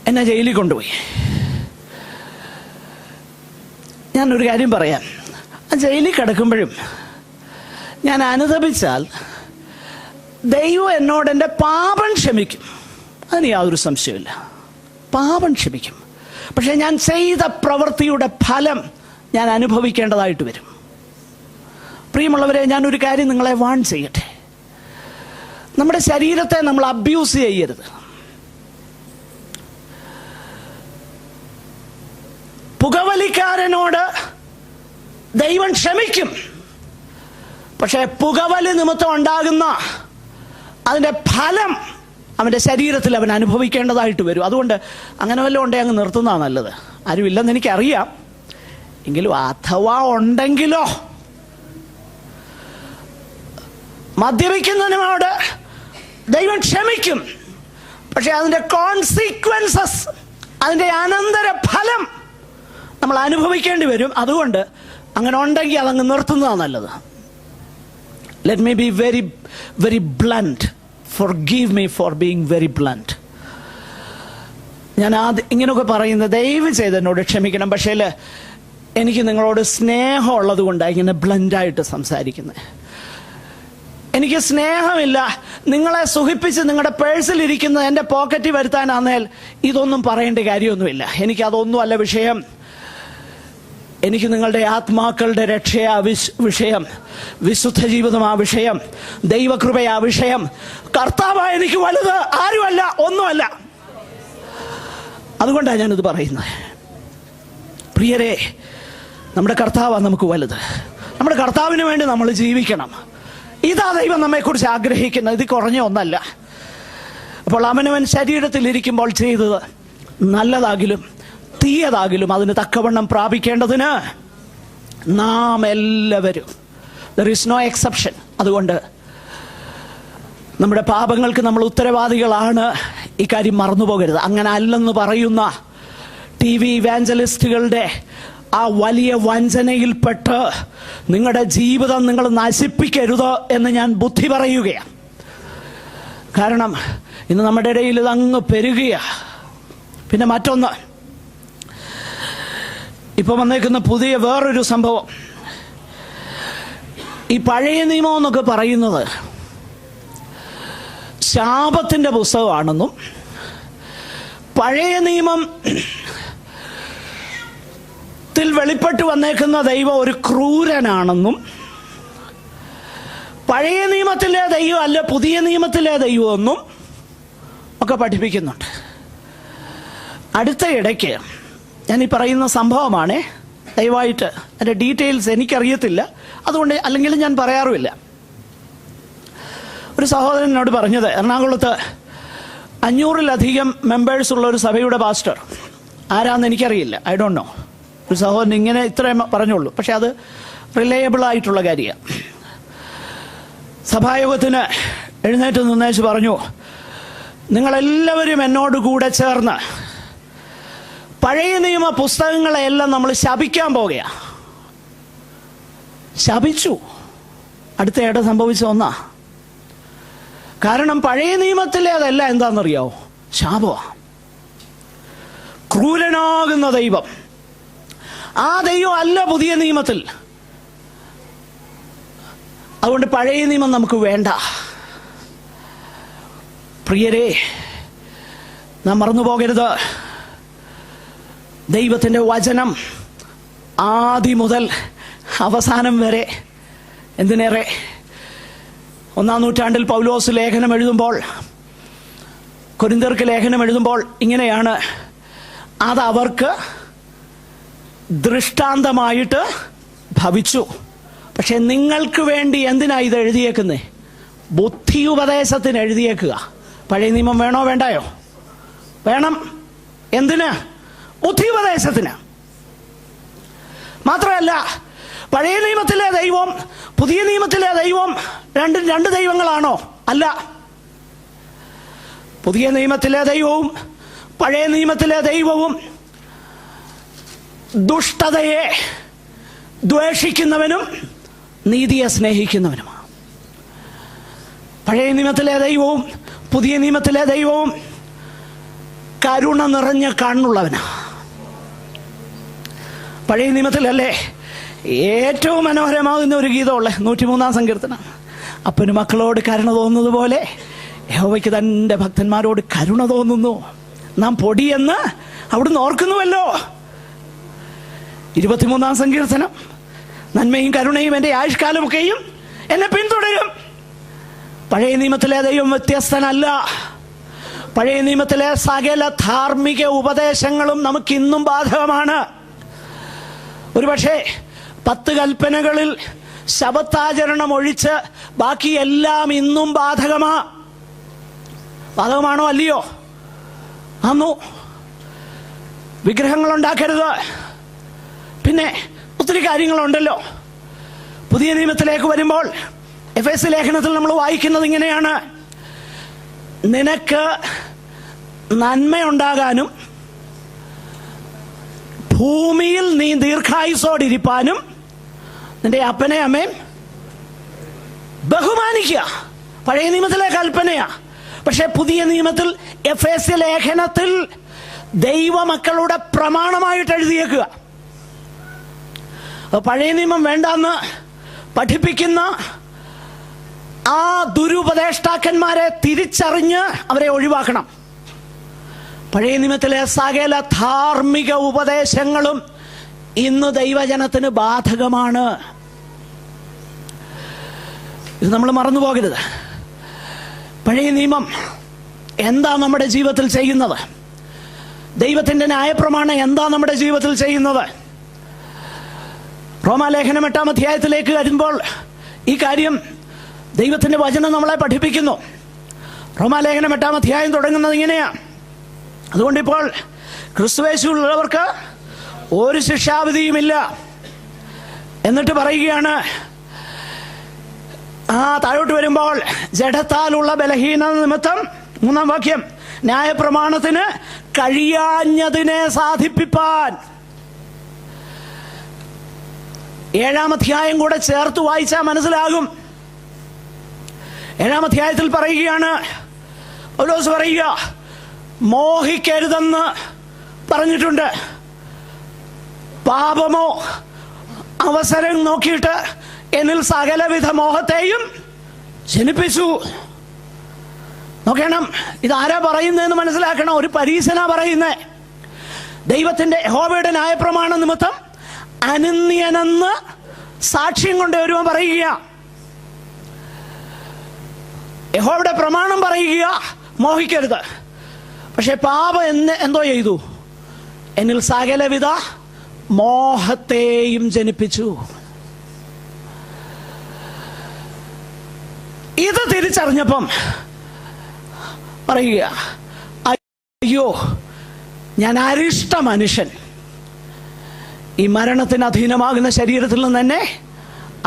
എന്നെ ജയിലിൽ കൊണ്ടുപോയി. ഞാനൊരു കാര്യം പറയാം, ആ ജയിലിൽ കിടക്കുമ്പോഴും ഞാൻ അനുതപിച്ചാൽ ദൈവം എന്നോട് എൻ്റെ പാപം ക്ഷമിക്കും. അതിന് യാതൊരു സംശയമില്ല, പാപം ക്ഷമിക്കും. പക്ഷെ ഞാൻ ചെയ്ത പ്രവൃത്തിയുടെ ഫലം ഞാൻ അനുഭവിക്കേണ്ടതായിട്ട് വരും. പ്രിയമുള്ളവരെ, ഞാനൊരു കാര്യം നിങ്ങളെ വാൺ ചെയ്യട്ടെ. നമ്മുടെ ശരീരത്തെ നമ്മൾ അബ്യൂസ് ചെയ്യരുത്. പുകവലിക്കാരനോട് ദൈവം ക്ഷമിക്കും, പക്ഷെ പുകവലി നിമിത്തം ഉണ്ടാകുന്ന അതിൻ്റെ ഫലം അവൻ്റെ ശരീരത്തിൽ അവൻ അനുഭവിക്കേണ്ടതായിട്ട് വരും. അതുകൊണ്ട് അങ്ങനെ വല്ലതും ഉണ്ടെങ്കിൽ അങ്ങ് നിർത്തുന്നതാണ് നല്ലത്. ആരും ഇല്ലെന്ന് എനിക്കറിയാം, എങ്കിലും അഥവാ ഉണ്ടെങ്കിലോ, മദ്യപിക്കുന്നതിനോട് ദൈവം ക്ഷമിക്കും, പക്ഷെ അതിൻ്റെ കോൺസിക്വൻസസ്, അതിൻ്റെ അനന്തര ഫലം നമ്മൾ അനുഭവിക്കേണ്ടി വരും. അതുകൊണ്ട് അങ്ങനെ ഉണ്ടെങ്കിൽ അതങ്ങ് നിർത്തുന്നതാണ് നല്ലത്. Let me be very very blunt. Forgive me for being very blunt. ഞാൻ ഇങ്ങനെയൊക്കെ പറയുന്നത് ദയവ് ചെയ്ത് എന്നോട് ക്ഷമിക്കണം. പക്ഷേ എനിക്ക് നിങ്ങളോട് സ്നേഹമുള്ളത് കൊണ്ടാണ് ഇങ്ങനെ ബ്ലണ്ടായിട്ട് സംസാരിക്കുന്നത്. എനിക്ക് സ്നേഹമില്ല നിങ്ങളെ സുഖിപ്പിച്ച് നിങ്ങളുടെ പേഴ്സിലിരിക്കുന്ന എൻ്റെ പോക്കറ്റിൽ വരുത്താനാന്നേൽ ഇതൊന്നും പറയേണ്ട കാര്യമൊന്നുമില്ല. എനിക്കതൊന്നുമല്ല വിഷയം. എനിക്ക് നിങ്ങളുടെ ആത്മാക്കളുടെ രക്ഷയാ വിഷയം, വിശുദ്ധ ജീവിതമാ വിഷയം, ദൈവകൃപയാ വിഷയം. കർത്താവായ എനിക്ക് വലുത് ആരുമല്ല, ഒന്നുമല്ല. അതുകൊണ്ടാണ് ഞാനിത് പറയുന്നത്. പ്രിയരെ, നമ്മുടെ കർത്താവാണ് നമുക്ക് വലുത്. നമ്മുടെ കർത്താവിന് വേണ്ടി നമ്മൾ ജീവിക്കണം. ഇതാ ദൈവം നമ്മെക്കുറിച്ച് ആഗ്രഹിക്കുന്നത്. ഇത് കുറഞ്ഞ ഒന്നല്ല. അപ്പോൾ അവനവൻ ശരീരത്തിലിരിക്കുമ്പോൾ ചെയ്തത് നല്ലതാകിലും തീയതാകിലും അതിന് തക്കവണ്ണം പ്രാപിക്കേണ്ടതിന് നാം എല്ലാവരും, ദർ ഈസ് നോ എക്സെപ്ഷൻ. അതുകൊണ്ട് നമ്മുടെ പാപങ്ങൾക്ക് നമ്മൾ ഉത്തരവാദികളാണ്. ഇക്കാര്യം മറന്നുപോകരുത്. അങ്ങനെ അല്ലെന്ന് പറയുന്ന TV ഇവാഞ്ചലിസ്റ്റുകളുടെ ആ വലിയ വഞ്ചനയിൽപ്പെട്ട് നിങ്ങളുടെ ജീവിതം നിങ്ങൾ നശിപ്പിക്കരുത് എന്ന് ഞാൻ ബുദ്ധി പറയുകയാണ്. കാരണം ഇന്ന് നമ്മുടെ ഇടയിൽ ഇതങ്ങ് പെരുകുക. പിന്നെ മറ്റൊന്ന്, ഇപ്പൊ വന്നേക്കുന്ന പുതിയ വേറൊരു സംഭവം, ഈ പഴയ നിയമം എന്നൊക്കെ പറയുന്നത് ശാപത്തിന്റെ പുസ്തകമാണെന്നും പഴയ നിയമം വെളിപ്പെട്ട് വന്നേക്കുന്ന ദൈവം ഒരു ക്രൂരനാണെന്നും പഴയ നിയമത്തിലെ ദൈവം അല്ല പുതിയ നിയമത്തിലെ ദൈവമെന്നും ഒക്കെ പഠിപ്പിക്കുന്നുണ്ട്. അടുത്ത ഇടയ്ക്ക് ഞാൻ ഈ പറയുന്ന സംഭവമാണ്. ദയവായിട്ട് അതിൻ്റെ ഡീറ്റെയിൽസ് എനിക്കറിയത്തില്ല, അതുകൊണ്ട് അല്ലെങ്കിൽ ഞാൻ പറയാറുമില്ല. ഒരു സഹോദരൻ എന്നോട് പറഞ്ഞത്, എറണാകുളത്ത് 500-ലധികം മെമ്പേഴ്സ് ഉള്ള ഒരു സഭയുടെ പാസ്റ്റർ, ആരാന്ന് എനിക്കറിയില്ല, ഐ ഡോണ്ട് നോ. ഒരു സഹോദരൻ ഇങ്ങനെ ഇത്രയും പറഞ്ഞുള്ളൂ, പക്ഷെ അത് റിലയബിൾ ആയിട്ടുള്ള കാര്യമാണ്. സഭായോഗത്തിന് എഴുന്നേറ്റ് നിന്നേച്ച് പറഞ്ഞു, നിങ്ങളെല്ലാവരും എന്നോട് കൂടെ ചേർന്ന് പഴയ നിയമ പുസ്തകങ്ങളെല്ലാം നമ്മൾ ശപിക്കാൻ പോകുകയാണ്. ശപിച്ചു. അടുത്തയിടെ സംഭവിച്ച ഒന്നാ. കാരണം പഴയ നിയമത്തിലെ അതല്ല എന്താണെന്നറിയാവോ? ശാപമാണ്. ക്രൂരനാകുന്ന ദൈവം, ആ ദൈവം അല്ല പുതിയ നിയമത്തിൽ. അതുകൊണ്ട് പഴയ നിയമം നമുക്ക് വേണ്ട. പ്രിയരെ, നാം മറന്നു പോകരുത്, ദൈവത്തിൻ്റെ വചനം ആദ്യം മുതൽ അവസാനം വരെ, എന്തിനേറെ 1-ാം നൂറ്റാണ്ടിൽ പൗലോസ് ലേഖനം എഴുതുമ്പോൾ, കൊരിന്ത്യർക്ക് ലേഖനം എഴുതുമ്പോൾ ഇങ്ങനെയാണ്, അതവർക്ക് ദൃഷ്ടാന്തമായിട്ട് ഭവിച്ചു. പക്ഷെ നിങ്ങൾക്ക് വേണ്ടി എന്തിനാ ഇത് എഴുതിയേക്കുന്നേ? ബുദ്ധി ഉപദേശത്തിന് എഴുതിയേക്കുക. പഴയ നിയമം വേണോ വേണ്ടായോ? വേണം. എന്തിന്? ബുദ്ധി ഉപദേശത്തിന്. മാത്രമല്ല, പഴയ നിയമത്തിലെ ദൈവം പുതിയ നിയമത്തിലെ ദൈവം രണ്ട് ദൈവങ്ങളാണോ? അല്ല. പുതിയ നിയമത്തിലെ ദൈവവും പഴയ നിയമത്തിലെ ദൈവവും ദുഷ്ടതയെ ദ്വേഷിക്കുന്നവനും നീതിയെ സ്നേഹിക്കുന്നവനുമാണ്. പഴയ നിയമത്തിലെ ദൈവവും പുതിയ നിയമത്തിലെ ദൈവവും കരുണ നിറഞ്ഞ കണ്ണുള്ളവനാണ്. പഴയ നിയമത്തിലല്ലേ ഏറ്റവും മനോഹരമാകുന്ന ഒരു ഗീതമുള്ള 103-ാം സങ്കീർത്തനം. അപ്പന് മക്കളോട് കരുണ തോന്നുന്നത് പോലെ യഹോവയ്ക്ക് തൻ്റെ ഭക്തന്മാരോട് കരുണ തോന്നുന്നു. നാം പൊടിയെന്ന് അവിടുന്ന് ഓർക്കുന്നുവല്ലോ. 23-ാം സങ്കീർത്തനം, നന്മയും കരുണയും എൻ്റെ ആയുഷ്കാലമൊക്കെയും എന്നെ പിന്തുടരും. പഴയ നിയമത്തിലെ ദൈവം വ്യത്യസ്തനല്ല. പഴയ നിയമത്തിലെ സകല ധാർമ്മിക ഉപദേശങ്ങളും നമുക്കിന്നും ബാധകമാണ്. ഒരുപക്ഷെ 10 കൽപ്പനകളിൽ ശബത്താചരണം ഒഴിച്ച് ബാക്കി എല്ലാം ഇന്നും ബാധകമാണോ അല്ലയോ? ആന്നു. വിഗ്രഹങ്ങളുണ്ടാക്കരുത്. പിന്നെ ഒത്തിരി കാര്യങ്ങളുണ്ടല്ലോ. പുതിയ നിയമത്തിലേക്ക് വരുമ്പോൾ എഫേസ്യ ലേഖനത്തിൽ നമ്മൾ വായിക്കുന്നത് ഇങ്ങനെയാണ്, നിനക്ക് നന്മയുണ്ടാകാനും ഭൂമിയിൽ നീ ദീർഘായുസോടിരിപ്പാനും നിന്റെ അപ്പനെ അമ്മയും ബഹുമാനിക്കുക. പഴയ നിയമത്തിലെ കൽപ്പനയാ. പക്ഷെ പുതിയ നിയമത്തിൽ എഫേസ്യ ലേഖനത്തിൽ ദൈവമക്കളുടെ പ്രമാണമായിട്ട് എഴുതിയേക്കുക. പഴയ നിയമം വേണ്ടെന്ന് പഠിപ്പിക്കുന്ന ആ ദുരുപദേഷ്ടാക്കന്മാരെ തിരിച്ചറിഞ്ഞ് അവരെ ഒഴിവാക്കണം. പഴയ നിയമത്തിലെ സകല ധാർമ്മിക ഉപദേശങ്ങളും ഇന്ന് ദൈവജനത്തിന് ബാധകമാണ്. ഇത് നമ്മൾ മറന്നു പോകരുത്. പഴയ നിയമം എന്താ നമ്മുടെ ജീവിതത്തിൽ ചെയ്യുന്നത്? ദൈവത്തിൻ്റെ ന്യായപ്രമാണം എന്താ നമ്മുടെ ജീവിതത്തിൽ ചെയ്യുന്നത്? റോമാലേഖനം 8-ാം അധ്യായത്തിലേക്ക് വരുമ്പോൾ ഈ കാര്യം ദൈവത്തിൻ്റെ വചനം നമ്മളെ പഠിപ്പിക്കുന്നു. റോമാലേഖനം 8-ാം അധ്യായം തുടങ്ങുന്നത് ഇങ്ങനെയാണ്: അതുകൊണ്ടിപ്പോൾ ക്രിസ്തുയേശുവിലുള്ളവർക്ക് ഒരു ശിക്ഷാവിധിയുമില്ല. എന്നിട്ട് പറയുകയാണ്, താഴോട്ട് വരുമ്പോൾ, ജഡത്താലുള്ള ബലഹീനത നിമിത്തം, 3-ാം വാക്യം, ന്യായപ്രമാണത്തിന് കഴിയാഞ്ഞതിനെ സാധിപ്പിപ്പാൻ. 7-ാം അധ്യായം കൂടെ ചേർത്ത് വായിച്ചാൽ മനസ്സിലാകും. 7-ാം അധ്യായത്തിൽ പറയുകയാണ്, പൗലോസ് പറയുക, മോഹിക്കരുതെന്ന് പറഞ്ഞിട്ടുണ്ട്. പാപമോ അവസരം നോക്കിയിട്ട് എന്നിൽ സകലവിധ മോഹത്തെയും ജനിപ്പിച്ചു. നോക്കണം, ഇതാരാ പറയുന്നതെന്ന് മനസ്സിലാക്കണം. ഒരു പരീശനാ പറയുന്നത്. ദൈവത്തിൻ്റെ യഹോവയുടെ ന്യായപ്രമാണ നിമിത്തം അനന്യനെന്ന് സാക്ഷ്യം കൊണ്ട് ഒരുവൻ പറയുക. യഹോവയുടെ പ്രമാണം പറയുക, മോഹിക്കരുത്. പക്ഷെ പാപം എന്തോ ചെയ്തു? എന്നിൽ സകലവിധ മോഹത്തെയും ജനിപ്പിച്ചു. ഇത് തിരിച്ചറിഞ്ഞപ്പം പറയുക, അയ്യോ, ഞാൻ അരിഷ്ട മനുഷ്യൻ, ഈ മരണത്തിന് അധീനമാകുന്ന ശരീരത്തിൽ നിന്ന് തന്നെ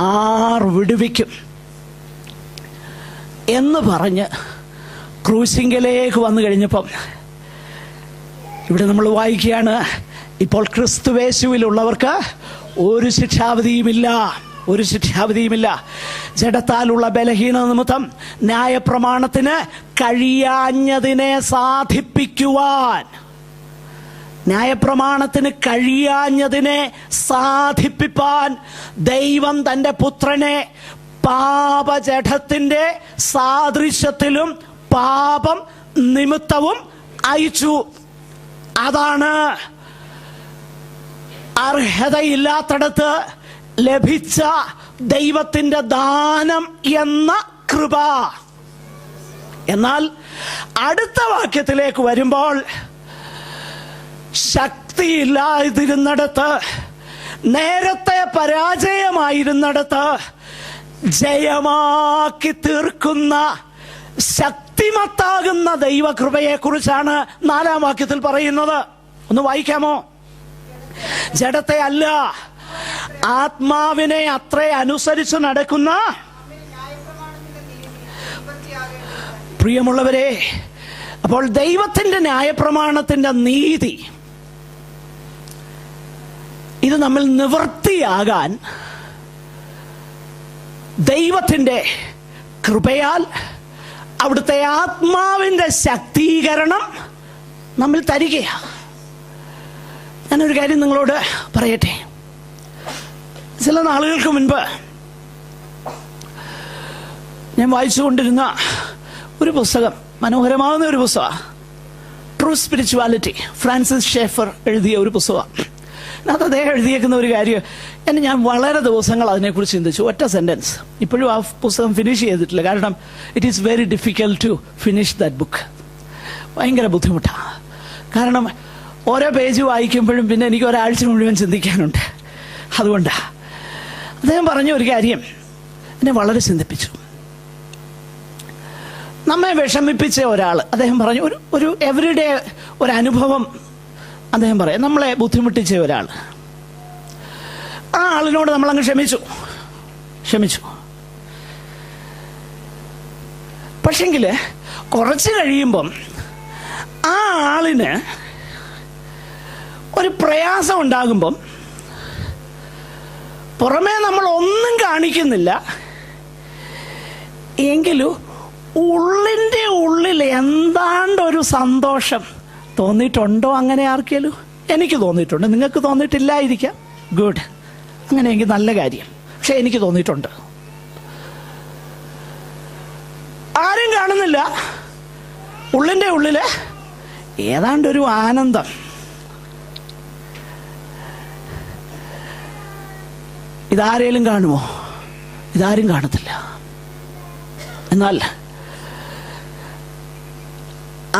ആർ വിടുവിക്കും എന്ന് പറഞ്ഞ് ക്രൂശിങ്കലേക്ക് വന്നു കഴിഞ്ഞപ്പം ഇവിടെ നമ്മൾ വായിക്കുകയാണ്, ഇപ്പോൾ ക്രിസ്തുയേശുവിലുള്ളവർക്ക് ഒരു ശിക്ഷാവിധിയുമില്ല, ഒരു ശിക്ഷാവിധിയുമില്ല. ജഡത്താലുള്ള ബലഹീനത നിമിത്തം ന്യായപ്രമാണത്തിന് കഴിയാഞ്ഞതിനെ സാധിപ്പിക്കുവാൻ, ന്യായപ്രമാണത്തിന് കഴിയാഞ്ഞതിനെ സാധിപ്പിപ്പാൻ ദൈവം തൻ്റെ പുത്രനെ പാപജഡത്തിൻ്റെ സാദൃശ്യത്തിലും പാപം നിമിത്തവും അയച്ചു. അതാണ് അർഹതയില്ലാത്തടത്ത് ലഭിച്ച ദൈവത്തിൻ്റെ ദാനം എന്ന കൃപ. എന്നാൽ അടുത്ത വാക്യത്തിലേക്ക് വരുമ്പോൾ, ശക്തിയില്ലാതിരുന്നിടത്ത്, നേരത്തെ പരാജയമായിരുന്നിടത്ത് ജയമാക്കി തീർക്കുന്ന ശക്തിമത്താകുന്ന ദൈവകൃപയെ കുറിച്ചാണ് 4-ാം വാക്യത്തിൽ പറയുന്നത്. ഒന്ന് വായിക്കാമോ? ജഡത്തെ അല്ല, ആത്മാവിനെ അത്രേ അനുസരിച്ച് നടക്കുന്ന. പ്രിയമുള്ളവരെ, അപ്പോൾ ദൈവത്തിൻ്റെ ന്യായപ്രമാണത്തിൻ്റെ നീതി ഇത് നമ്മൾ നിവൃത്തിയാകാൻ ദൈവത്തിൻ്റെ കൃപയാൽ അവിടുത്തെ ആത്മാവിൻ്റെ ശക്തീകരണം നമ്മൾ തരികയാണ്. ഞാനൊരു കാര്യം നിങ്ങളോട് പറയട്ടെ. ചില നാളുകൾക്ക് മുൻപ് ഞാൻ വായിച്ചുകൊണ്ടിരുന്ന ഒരു പുസ്തകം, മനോഹരമാകുന്ന ഒരു പുസ്തകമാണ്, ട്രൂ സ്പിരിച്വാലിറ്റി, ഫ്രാൻസിസ് ഷേഫർ എഴുതിയ ഒരു പുസ്തകമാണ്. അത് അദ്ദേഹം എഴുതിയേക്കുന്ന ഒരു കാര്യം ഞാൻ വളരെ ദിവസങ്ങൾ അതിനെക്കുറിച്ച് ചിന്തിച്ചു. ഒറ്റ സെൻറ്റൻസ്, ഇപ്പോഴും ആ പുസ്തകം ഫിനിഷ് ചെയ്തിട്ടില്ല. കാരണം it is very difficult to finish that book. ഭയങ്കര ബുദ്ധിമുട്ടാണ്. കാരണം ഓരോ പേജ് വായിക്കുമ്പോഴും പിന്നെ എനിക്ക് ഒരാഴ്ച മുഴുവൻ ചിന്തിക്കാനുണ്ട്. അതുകൊണ്ടാണ്. അദ്ദേഹം പറഞ്ഞ ഒരു കാര്യം എന്നെ വളരെ ചിന്തിപ്പിച്ചു. നമ്മെ വിഷമിപ്പിച്ച ഒരാൾ, അദ്ദേഹം പറഞ്ഞു, ഒരു എവരിഡേ ഒരു അനുഭവം അദ്ദേഹം പറയാം. നമ്മളെ ബുദ്ധിമുട്ടിച്ച ഒരാൾ, ആ ആളിനോട് നമ്മളങ്ങ് ക്ഷമിച്ചു. പക്ഷെങ്കിൽ കുറച്ച് കഴിയുമ്പം ആ ആളിന് ഒരു പ്രയാസം ഉണ്ടാകുമ്പം പുറമേ നമ്മൾ ഒന്നും കാണിക്കുന്നില്ല, എങ്കിലും ഉള്ളിൻ്റെ ഉള്ളിൽ എന്താണ്ടൊരു സന്തോഷം തോന്നിയിട്ടുണ്ടോ? അങ്ങനെ ആർക്കെങ്കിലും? എനിക്ക് തോന്നിയിട്ടുണ്ട്. നിങ്ങൾക്ക് തോന്നിയിട്ടില്ലായിരിക്കാം. ഗുഡ്, അങ്ങനെയെങ്കിൽ നല്ല കാര്യം. പക്ഷെ എനിക്ക് തോന്നിയിട്ടുണ്ട്. ആരും കാണുന്നില്ല, ഉള്ളിൻ്റെ ഉള്ളിൽ ഏതാണ്ടൊരു ആനന്ദം. ഇതാരേലും കാണുമോ? ഇതാരും കാണത്തില്ല. എന്നാൽ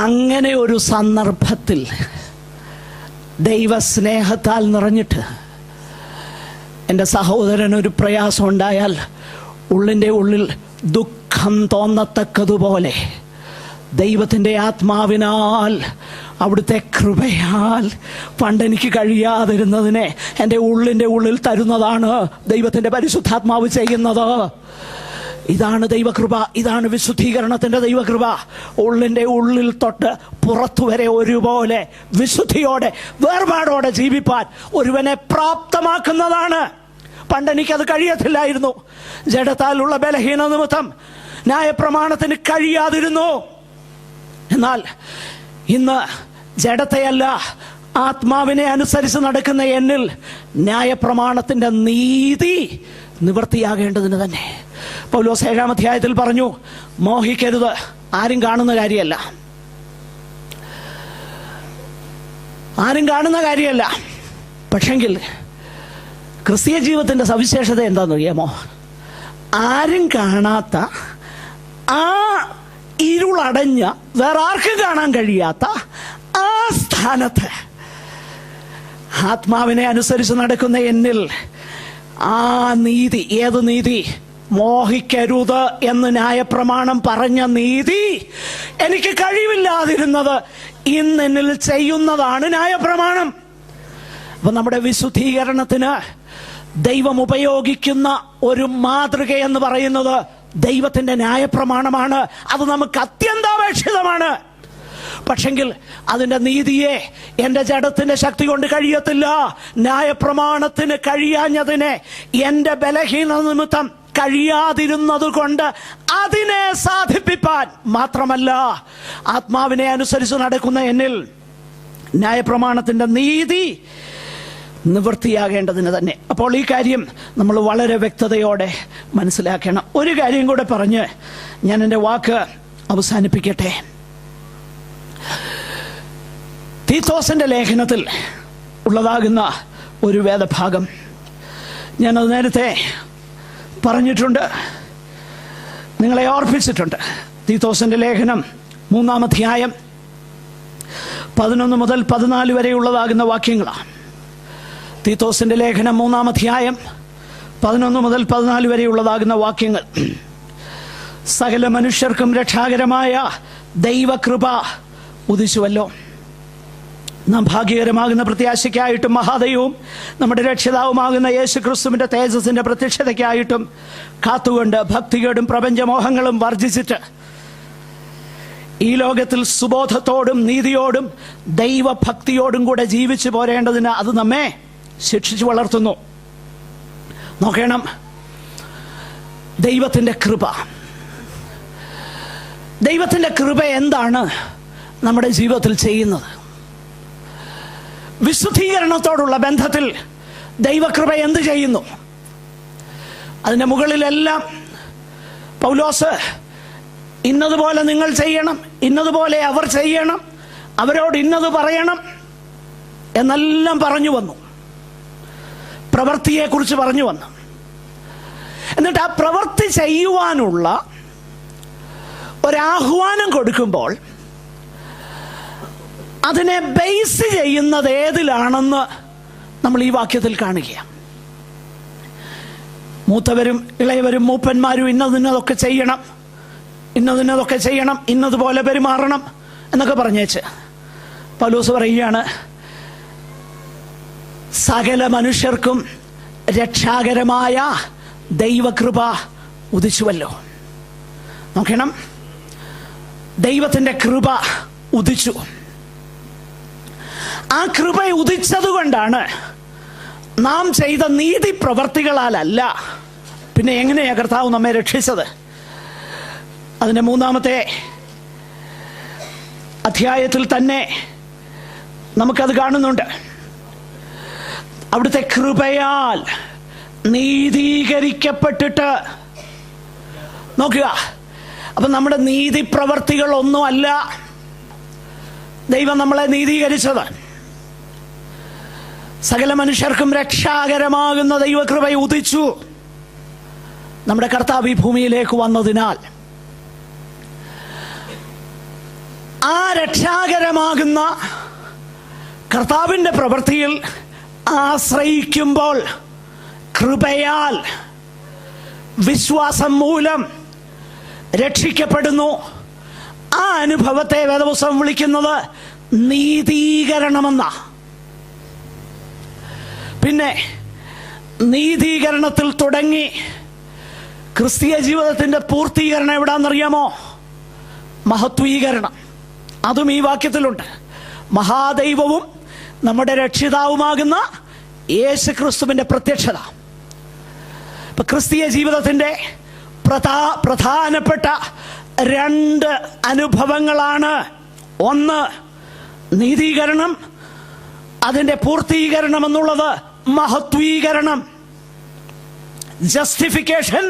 അങ്ങനെ ഒരു സന്ദർഭത്തിൽ ദൈവസ്നേഹത്താൽ നിറഞ്ഞിട്ട് എൻ്റെ സഹോദരനൊരു പ്രയാസം ഉണ്ടായാൽ ഉള്ളിൻ്റെ ഉള്ളിൽ ദുഃഖം തോന്നത്തക്കതുപോലെ ദൈവത്തിൻ്റെ ആത്മാവിനാൽ, അവിടുത്തെ കൃപയാൽ പണ്ടെനിക്ക് കഴിയാതിരുന്നതിനെ എൻ്റെ ഉള്ളിൻ്റെ ഉള്ളിൽ തരുന്നതാണ് ദൈവത്തിൻ്റെ പരിശുദ്ധാത്മാവ് ചെയ്യുന്നത്. ഇതാണ് ദൈവകൃപ, ഇതാണ് വിശുദ്ധീകരണത്തിൻ്റെ ദൈവകൃപ. ഉള്ളിൻ്റെ ഉള്ളിൽ തൊട്ട് പുറത്തു വരെ ഒരുപോലെ വിശുദ്ധിയോടെ വേർപാടോടെ ജീവിപ്പാൻ ഒരുവനെ പ്രാപ്തമാക്കുന്നതാണ്. പണ്ടെനിക്കത് കഴിയത്തില്ലായിരുന്നു. ജഡത്താലുള്ള ബലഹീന നിമിത്തം ന്യായപ്രമാണത്തിന് കഴിയാതിരുന്നു. എന്നാൽ ഇന്ന് ജഡത്തെയല്ല ആത്മാവിനെ അനുസരിച്ച് നടക്കുന്ന എന്നിൽ ന്യായപ്രമാണത്തിൻ്റെ നീതി നിവൃത്തിയാകേണ്ടതിന് തന്നെ പൗലോസ് 7-ാം അധ്യായത്തിൽ പറഞ്ഞു, മോഹിക്കരുത്, ആരും കാണുന്ന കാര്യമല്ല, ആരും കാണുന്ന കാര്യമല്ല. പക്ഷെങ്കിൽ ക്രിസ്തീയ ജീവിതത്തിൻ്റെ സവിശേഷത എന്താണെന്ന് അറിയാമോ? ആരും കാണാത്ത, ആ ഇരുളടഞ്ഞ, വേറെ ആർക്കും കാണാൻ കഴിയാത്ത ആ സ്ഥാനത്ത് ആത്മാവിനെ അനുസരിച്ച് നടക്കുന്ന എന്നിൽ ആ നീതി, ഏത് നീതി? മോഹിക്കരുത് എന്ന് ന്യായപ്രമാണം പറഞ്ഞ നീതി എനിക്ക് കഴിവില്ലാതിരുന്നത് ഇന്നെന്നിൽ ചെയ്യുന്നതാണ് ന്യായപ്രമാണം. അപ്പൊ നമ്മുടെ വിശുദ്ധീകരണത്തിന് ദൈവം ഉപയോഗിക്കുന്ന ഒരു മാതൃക എന്ന് പറയുന്നത് ദൈവത്തിന്റെ ന്യായപ്രമാണമാണ്. അത് നമുക്ക് അത്യന്താപേക്ഷിതമാണ്. പക്ഷെങ്കിൽ അതിന്റെ നീതിയെ എൻ്റെ ജഡത്തിന്റെ ശക്തി കൊണ്ട് കഴിയത്തില്ല. ന്യായപ്രമാണത്തിന് കഴിയാഞ്ഞതിനെ എൻ്റെ ബലഹീന നിമിത്തം കഴിയാതിരുന്നത് കൊണ്ട് അതിനെ സാധിപ്പിപ്പാൻ മാത്രമല്ല, ആത്മാവിനെ അനുസരിച്ച് നടക്കുന്ന എന്നിൽ ന്യായപ്രമാണത്തിന്റെ നീതി നിവൃത്തിയാകേണ്ടതിന് തന്നെ. അപ്പോൾ ഈ കാര്യം നമ്മൾ വളരെ വ്യക്തതയോടെ മനസ്സിലാക്കണം. ഒരു കാര്യം കൂടെ പറഞ്ഞ് ഞാൻ എൻ്റെ വാക്ക് അവസാനിപ്പിക്കട്ടെ. തീത്തോസിന്റെ ലേഖനത്തിൽ ഉള്ളതാകുന്ന ഒരു വേദഭാഗം ഞാനത് നേരത്തെ പറഞ്ഞിട്ടുണ്ട്, നിങ്ങളെ ഓർപ്പിച്ചിട്ടുണ്ട്. തീത്തോസിന്റെ ലേഖനം 3-ാം അധ്യായം 11 മുതൽ 14 വരെയുള്ളതാകുന്ന വാക്യങ്ങളാണ്. തീത്തോസിന്റെ ലേഖനം 3-ാം അധ്യായം 11 മുതൽ 14 വരെയുള്ളതാകുന്ന വാക്യങ്ങൾ. സകല മനുഷ്യർക്കും രക്ഷാകരമായ ദൈവകൃപ ഉദിച്ചുവല്ലോ. നാം ഭാഗ്യകരമാകുന്ന പ്രത്യാശയ്ക്കായിട്ടും മഹാദൈവവും നമ്മുടെ രക്ഷിതാവുമാകുന്ന യേശു ക്രിസ്തുവിന്റെ തേജസ്സിന്റെ പ്രത്യക്ഷതയ്ക്കായിട്ടും കാത്തുകൊണ്ട് ഭക്തിയോടും പ്രപഞ്ചമോഹങ്ങളും വർജിച്ചിട്ട് ഈ ലോകത്തിൽ സുബോധത്തോടും നീതിയോടും ദൈവഭക്തിയോടും കൂടെ ജീവിച്ചു പോരേണ്ടതിന് അത് നമ്മെ ശിക്ഷിച്ചു വളർത്തുന്നു. നോക്കണം, ദൈവത്തിന്റെ കൃപ, ദൈവത്തിന്റെ കൃപ എന്താണ് നമ്മുടെ ജീവിതത്തിൽ ചെയ്യുന്നത്? വിശുദ്ധീകരണത്തോടുള്ള ബന്ധത്തിൽ ദൈവകൃപ എന്ത് ചെയ്യുന്നു? അതിൻ്റെ മുകളിലെല്ലാം പൗലോസ് ഇന്നതുപോലെ നിങ്ങൾ ചെയ്യണം, ഇന്നതുപോലെ അവർ ചെയ്യണം, അവരോട് ഇന്നത് പറയണം എന്നെല്ലാം പറഞ്ഞു വന്നു. പ്രവൃത്തിയെക്കുറിച്ച് പറഞ്ഞു വന്നു. എന്നിട്ട് ആ പ്രവൃത്തി ചെയ്യുവാനുള്ള ഒരാഹ്വാനം കൊടുക്കുമ്പോൾ അതിനെ ബേസ് ചെയ്യുന്നത് ഏതിലാണെന്ന് നമ്മൾ ഈ വാക്യത്തിൽ കാണുകയാണ്. മൂത്തവരും ഇളയവരും മൂപ്പന്മാരും ഇന്നതൊക്കെ ചെയ്യണം, ഇന്നതൊക്കെ ചെയ്യണം, ഇന്നതുപോലെ പെരുമാറണം എന്നൊക്കെ പറഞ്ഞേച്ച് പൗലോസ് പറയുകയാണ്, സകല മനുഷ്യർക്കും രക്ഷാകരമായ ദൈവകൃപ ഉദിച്ചുവല്ലോ. നോക്കണം, ദൈവത്തിന്റെ കൃപ ഉദിച്ചു. ആ കൃപ ഉദിച്ചതുകൊണ്ടാണ് നാം ചെയ്ത നീതി പ്രവർത്തികളാലല്ല. പിന്നെ എങ്ങനെയാ കർത്താവ് നമ്മെ രക്ഷിച്ചത്? അതിന്റെ 3-ാമത്തെ അധ്യായത്തിൽ തന്നെ നമുക്കത് കാണുന്നുണ്ട്. അവിടുത്തെ കൃപയാൽ നീതീകരിക്കപ്പെട്ടിട്ട്. നോക്കുക, അപ്പൊ നമ്മുടെ നീതി പ്രവർത്തികളൊന്നും അല്ല ദൈവം നമ്മളെ നീതീകരിച്ചത്. സകല മനുഷ്യർക്കും രക്ഷാകരമാകുന്ന ദൈവകൃപ ഉദിച്ചു. നമ്മുടെ കർത്താവ് ഈ ഭൂമിയിലേക്ക് വന്നതിനാൽ ആ രക്ഷാകരമാകുന്ന കർത്താവിൻ്റെ പ്രവൃത്തിയിൽ ആശ്രയിക്കുമ്പോൾ കൃപയാൽ വിശ്വാസം മൂലം രക്ഷിക്കപ്പെടുന്നു. ആ അനുഭവത്തെ വേദപുസ്തകം വിളിക്കുന്നത് നീതീകരണമെന്ന. പിന്നെ നീതീകരണത്തിൽ തുടങ്ങി ക്രിസ്തീയ ജീവിതത്തിൻ്റെ പൂർത്തീകരണം എവിടാന്നറിയാമോ? മഹത്വീകരണം. അതും ഈ വാക്യത്തിലുണ്ട്. മഹാദൈവവും നമ്മുടെ രക്ഷിതാവുമാകുന്ന യേശു ക്രിസ്തുവിൻ്റെ പ്രത്യക്ഷത. ഇപ്പൊ ക്രിസ്തീയ ജീവിതത്തിൻ്റെ പ്രധാനപ്പെട്ട 2 അനുഭവങ്ങളാണ്. ഒന്ന് നീതീകരണം, അതിൻ്റെ പൂർത്തീകരണം എന്നുള്ളത് മഹത്വീകരണം. Justification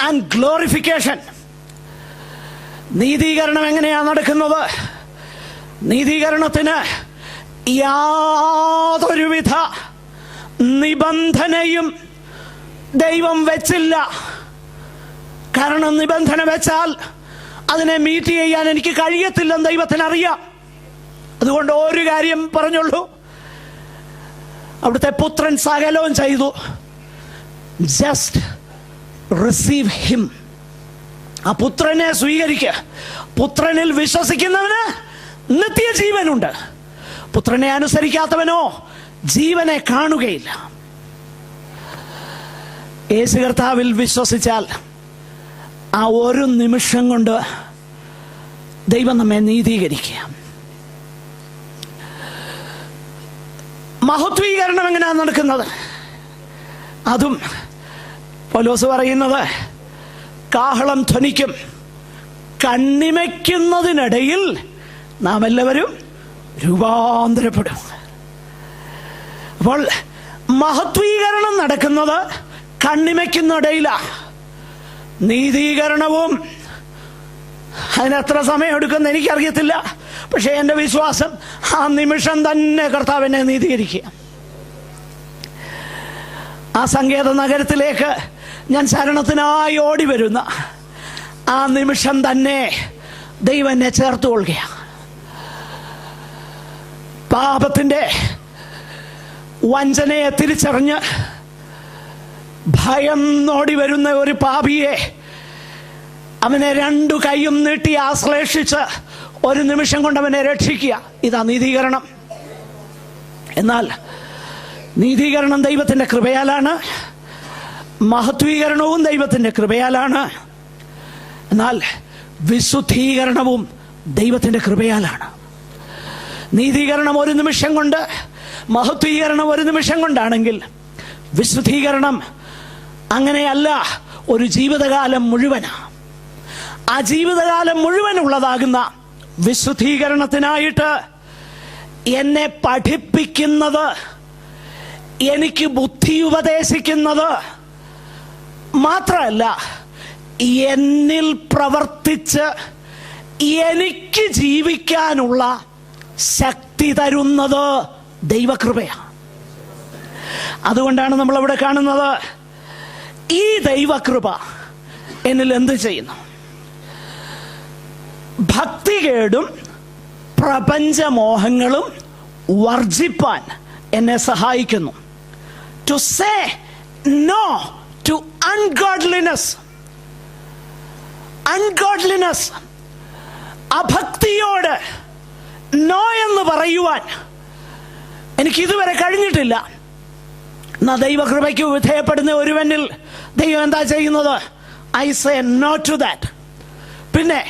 and glorification. നീതീകരണം എങ്ങനെയാണ് നടക്കുന്നത്? നീതീകരണത്തിന് യാതൊരുവിധ നിബന്ധനയും ദൈവം വെച്ചില്ല. കാരണം നിബന്ധന വെച്ചാൽ അതിനെ മീറ്റ് ചെയ്യാൻ എനിക്ക് കഴിയത്തില്ലെന്ന് ദൈവത്തിനറിയാം. അതുകൊണ്ട് ഒരു കാര്യം പറഞ്ഞുള്ളൂ, അവിടുത്തെ പുത്രൻ സകലവും ചെയ്തു. Just receive him. ആ പുത്രനെ സ്വീകരിക്കുക. പുത്രനിൽ വിശ്വസിക്കുന്നവന് നിത്യജീവനുണ്ട്. പുത്രനെ അനുസരിക്കാത്തവനോ ജീവനെ കാണുകയില്ല. യേശു കർത്താവിൽ വിശ്വസിച്ചാൽ ആ ഒരു നിമിഷം കൊണ്ട് ദൈവം നമ്മെ നീതീകരിക്കുക. മഹത്വീകരണം എങ്ങനെയാണ് നടക്കുന്നത്? അതും പൗലോസ് പറയുന്നത് കാഹളം ധ്വനിക്കും, കണ്ണിമയ്ക്കുന്നതിനിടയിൽ നാം എല്ലാവരും രൂപാന്തരപ്പെടും. അപ്പോൾ മഹത്വീകരണം നടക്കുന്നത് കണ്ണിമയ്ക്കുന്നിടയിലാണ്. നീതീകരണവും അതിനെത്ര സമയം എടുക്കുമെന്ന് എനിക്കറിയത്തില്ല. പക്ഷേ എൻ്റെ വിശ്വാസം ആ നിമിഷം തന്നെ കർത്താവിനെ നീതീകരിക്കുക. ആ സങ്കേത നഗരത്തിലേക്ക് ഞാൻ ശരണത്തിനായി ഓടി വരുന്ന ആ നിമിഷം തന്നെ ദൈവം എന്നെ ചേർത്ത് കൊള്ളുകയാണ്. പാപത്തിൻ്റെ വഞ്ചനയെ തിരിച്ചറിഞ്ഞ് ഭയന്നോടി വരുന്ന ഒരു പാപിയെ അവനെ 2 കൈയും നീട്ടി ആശ്ലേഷിച്ച് ഒരു നിമിഷം കൊണ്ട് അവനെ രക്ഷിക്കുക. ഇതാ നീതീകരണം. എന്നാൽ നീതീകരണം ദൈവത്തിൻ്റെ കൃപയാലാണ്, മഹത്വീകരണവും ദൈവത്തിൻ്റെ കൃപയാലാണ്. എന്നാൽ വിശുദ്ധീകരണവും ദൈവത്തിൻ്റെ കൃപയാലാണ്. നീതീകരണം ഒരു നിമിഷം കൊണ്ട്, മഹത്വീകരണം ഒരു നിമിഷം കൊണ്ടാണെങ്കിൽ വിശുദ്ധീകരണം അങ്ങനെയല്ല, ഒരു ജീവിതകാലം മുഴുവനാണ്. ആ ജീവിതകാലം മുഴുവനുള്ളതാകുന്ന വിശുദ്ധീകരണത്തിനായിട്ട് എന്നെ പഠിപ്പിക്കുന്നത്, എനിക്ക് ബുദ്ധി ഉപദേശിക്കുന്നത് മാത്രമല്ല, എന്നിൽ പ്രവർത്തിച്ച് എനിക്ക് ജീവിക്കാനുള്ള ശക്തി തരുന്നത് ദൈവകൃപയാണ്. അതുകൊണ്ടാണ് നമ്മളവിടെ കാണുന്നത്, ഈ ദൈവകൃപ എന്നിൽ എന്ത് ചെയ്യുന്നു? ഭക്തികേടും പ്രപഞ്ചമോഹങ്ങളും വർജിപ്പാൻ എന്നെ സഹായിക്കുന്നു. To say no to ungodliness. Ungodliness, അഭക്തിയോട് നോ എന്ന് പറയുവാൻ എനിക്കിതുവരെ കഴിഞ്ഞിട്ടില്ല. എന്നാൽ ദൈവകൃപയ്ക്ക് വിധേയപ്പെടുന്ന ഒരുവനിൽ ദൈവം എന്താ ചെയ്യുന്നത്? I say no to that. പിന്നെ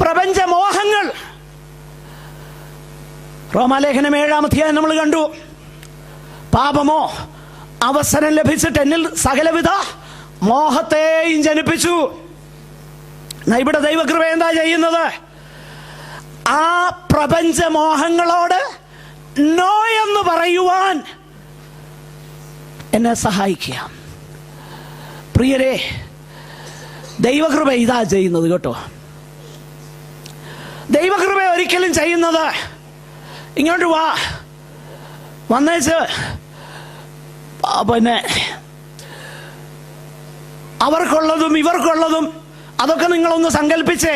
പ്രപഞ്ചമോഹങ്ങൾ, റോമാലേഖനം 7-ാം അധ്യായം നമ്മൾ കണ്ടു. പാപമോ അവസരം ലഭിച്ചിട്ട് എന്നിൽ സകലവിധ മോഹത്തെയും ജനിപ്പിച്ചു. ഇവിടെ ദൈവകൃപ എന്താ ചെയ്യുന്നത്? ആ പ്രപഞ്ചമോഹങ്ങളോട് നോ എന്ന് പറയുവാൻ എന്നെ സഹായിക്കുക. പ്രിയരെ, ദൈവകൃപ ഇതാ ചെയ്യുന്നത് കേട്ടോ. ദൈവകൃപ ഒരിക്കലും ചെയ്യുന്നത് ഇങ്ങോട്ട് വാ, വന്നേച്ച് പിന്നെ അവർക്കുള്ളതും ഇവർക്കുള്ളതും അതൊക്കെ നിങ്ങളൊന്ന് സങ്കല്പിച്ചേ.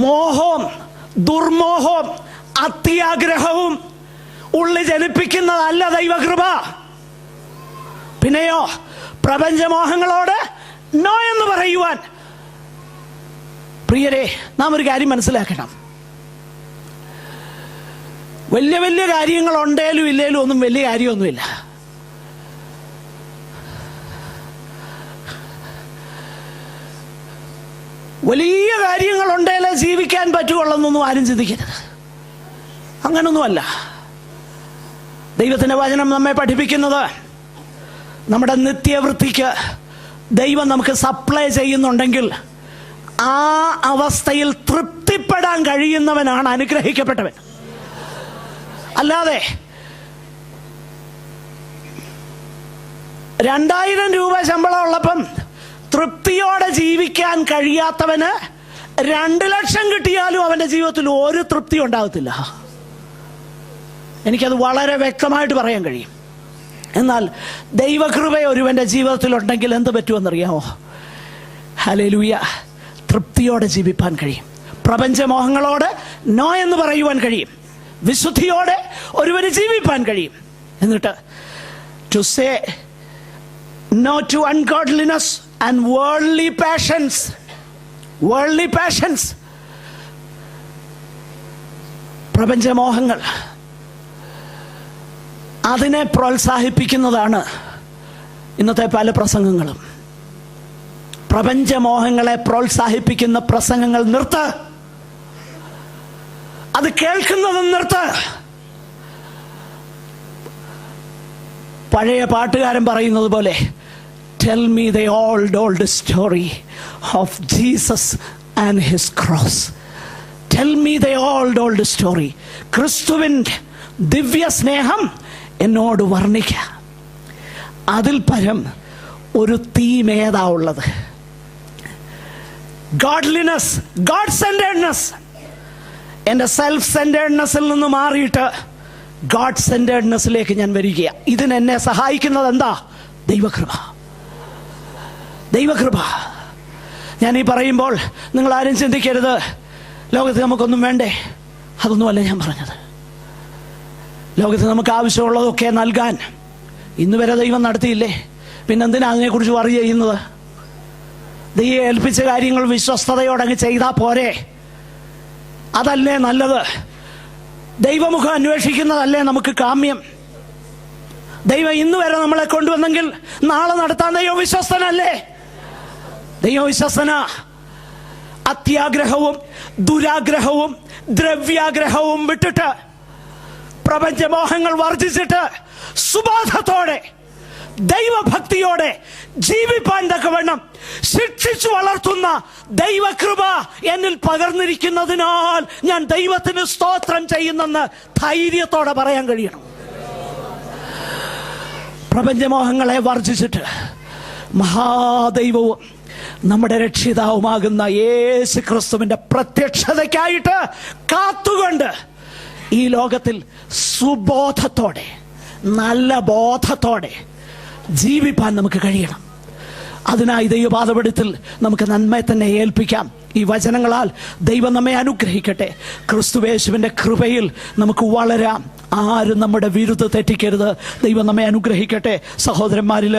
മോഹവും ദുർമോഹവും അത്യാഗ്രഹവും ഉള്ളി ജനിപ്പിക്കുന്നതല്ല ദൈവകൃപ. പിന്നെയോ പ്രപഞ്ചമോഹങ്ങളോട് നോ എന്ന് പറയുവാൻ. പ്രിയരെ, നാം ഒരു കാര്യം മനസ്സിലാക്കണം. വലിയ വലിയ കാര്യങ്ങൾ ഉണ്ടേലും ഇല്ലേലും ഒന്നും വലിയ കാര്യമൊന്നുമില്ല. വലിയ കാര്യങ്ങൾ ഉണ്ടേലേ ജീവിക്കാൻ പറ്റുള്ളെന്നൊന്നും ആരും ചിന്തിക്കരുത്. അങ്ങനൊന്നുമല്ല. ദൈവത്തിൻ്റെ വചനം നമ്മെ പഠിപ്പിക്കുന്നത് നമ്മുടെ നിത്യവൃത്തിക്ക് ദൈവം നമുക്ക് സപ്ലൈ ചെയ്യുന്നുണ്ടെങ്കിൽ ആ അവസ്ഥയിൽ തൃപ്തിപ്പെടാൻ കഴിയുന്നവനാണ് അനുഗ്രഹിക്കപ്പെട്ടവൻ. അല്ലാതെ 2000 രൂപ ശമ്പളം ഉള്ളപ്പം തൃപ്തിയോടെ ജീവിക്കാൻ കഴിയാത്തവന് 2 ലക്ഷം കിട്ടിയാലും അവൻ്റെ ജീവിതത്തിൽ ഒരു തൃപ്തി ഉണ്ടാകത്തില്ല. എനിക്കത് വളരെ വ്യക്തമായിട്ട് പറയാൻ കഴിയും. എന്നാൽ ദൈവകൃപ ഒരുവൻ്റെ ജീവിതത്തിലുണ്ടെങ്കിൽ എന്ത് പറ്റുമെന്നറിയാമോ? ഹല്ലേലൂയ, തൃപ്തിയോടെ ജീവിപ്പാൻ കഴിയും. പ്രപഞ്ചമോഹങ്ങളോട് നോ എന്ന് പറയുവാൻ കഴിയും. വിശുദ്ധിയോടെ ഒരുവന് ജീവിപ്പാൻ കഴിയും. എന്നിട്ട് to say no to ungodliness and worldly passions. Worldly passions, പ്രപഞ്ചമോഹങ്ങൾ, അതിനെ പ്രോത്സാഹിപ്പിക്കുന്നതാണ് ഇന്നത്തെ പല പ്രസംഗങ്ങളും. പ്രപഞ്ചമോഹങ്ങളെ പ്രോത്സാഹിപ്പിക്കുന്ന പ്രസംഗങ്ങൾ നിർത്ത്. അത് കേൾക്കുന്നതും നിർത്ത്. പഴയ പാട്ടുകാരൻ പറയുന്നത് പോലെ, tell me the old story of Jesus and his cross. Tell me the old story. ക്രിസ്തുവിൻ്റെ ദിവ്യ സ്നേഹം എന്നോട് വർണ്ണിക്കുക. അതിൽ പരം ഒരു തീം ഏതാ ഉള്ളത്? Godliness, God centredness. എൻ്റെ സെൽഫ് സെന്റേഡ്നെസ്സിൽ നിന്ന് മാറിയിട്ട് ഗോഡ് സെന്റേഡ്നെസ്സിലേക്ക് ഞാൻ വരിക. ഇതിനെന്നെ സഹായിക്കുന്നത് എന്താ? ദൈവകൃപ. ദൈവകൃപ. ഞാൻ ഈ പറയുമ്പോൾ നിങ്ങൾ ആരും ചിന്തിക്കരുത് ലോകത്ത് നമുക്കൊന്നും വേണ്ടേ. അതൊന്നുമല്ല ഞാൻ പറഞ്ഞത്. ലോകത്ത് നമുക്ക് ആവശ്യമുള്ളതൊക്കെ നൽകാൻ ഇന്ന് വരെ ദൈവം നടത്തിയില്ലേ? പിന്നെന്തിനാ അതിനെക്കുറിച്ച് വറി ചെയ്യുന്നത്? ദൈവം ഏൽപ്പിച്ച കാര്യങ്ങൾ വിശ്വസ്തയോടങ്ങ് ചെയ്താൽ പോരെ? അതല്ലേ നല്ലത്? ദൈവമുഖം അന്വേഷിക്കുന്നതല്ലേ നമുക്ക് കാമ്യം? ദൈവം ഇന്ന് വരെ നമ്മളെ കൊണ്ടുവന്നെങ്കിൽ നാളെ നടത്താൻ ദൈവം വിശ്വസ്തനല്ലേ? ദൈവം വിശ്വസ്തന. അത്യാഗ്രഹവും ദുരാഗ്രഹവും ദ്രവ്യാഗ്രഹവും വിട്ടിട്ട്, പ്രപഞ്ചമോഹങ്ങൾ വർജിച്ചിട്ട് സുബോധത്തോടെ ദൈവഭക്തിയോടെ ജീവിപ്പാൻ തക്കവണ്ണം ശിക്ഷിച്ചു വളർത്തുന്ന ദൈവകൃപ എന്നിൽ പകർന്നിരിക്കുന്നതിനാൽ ഞാൻ ദൈവത്തിന് സ്തോത്രം ചെയ്യുന്നെന്ന് ധൈര്യത്തോടെ പറയാൻ കഴിയണം. പ്രപഞ്ചമോഹങ്ങളെ വർജിച്ചിട്ട് മഹാദൈവവും നമ്മുടെ രക്ഷിതാവുമാകുന്ന യേശു ക്രിസ്തുവിന്റെ പ്രത്യക്ഷതയ്ക്കായിട്ട് കാത്തുകൊണ്ട് ഈ ലോകത്തിൽ സുബോധത്തോടെ, നല്ല ബോധത്തോടെ ജീവിപ്പാൻ നമുക്ക് കഴിയണം. അതിനായി ദൈവപാദപീഠത്തിൽ നമുക്ക് നന്മയെ തന്നെ ഏൽപ്പിക്കാം. ഈ വചനങ്ങളാൽ ദൈവം നമ്മെ അനുഗ്രഹിക്കട്ടെ. ക്രിസ്തുയേശുവിൻ്റെ കൃപയിൽ നമുക്ക് വളരാം. ആരും നമ്മുടെ വിരുദ്ധ തെറ്റിക്കരുത്. ദൈവം നമ്മെ അനുഗ്രഹിക്കട്ടെ. സഹോദരന്മാരിൽ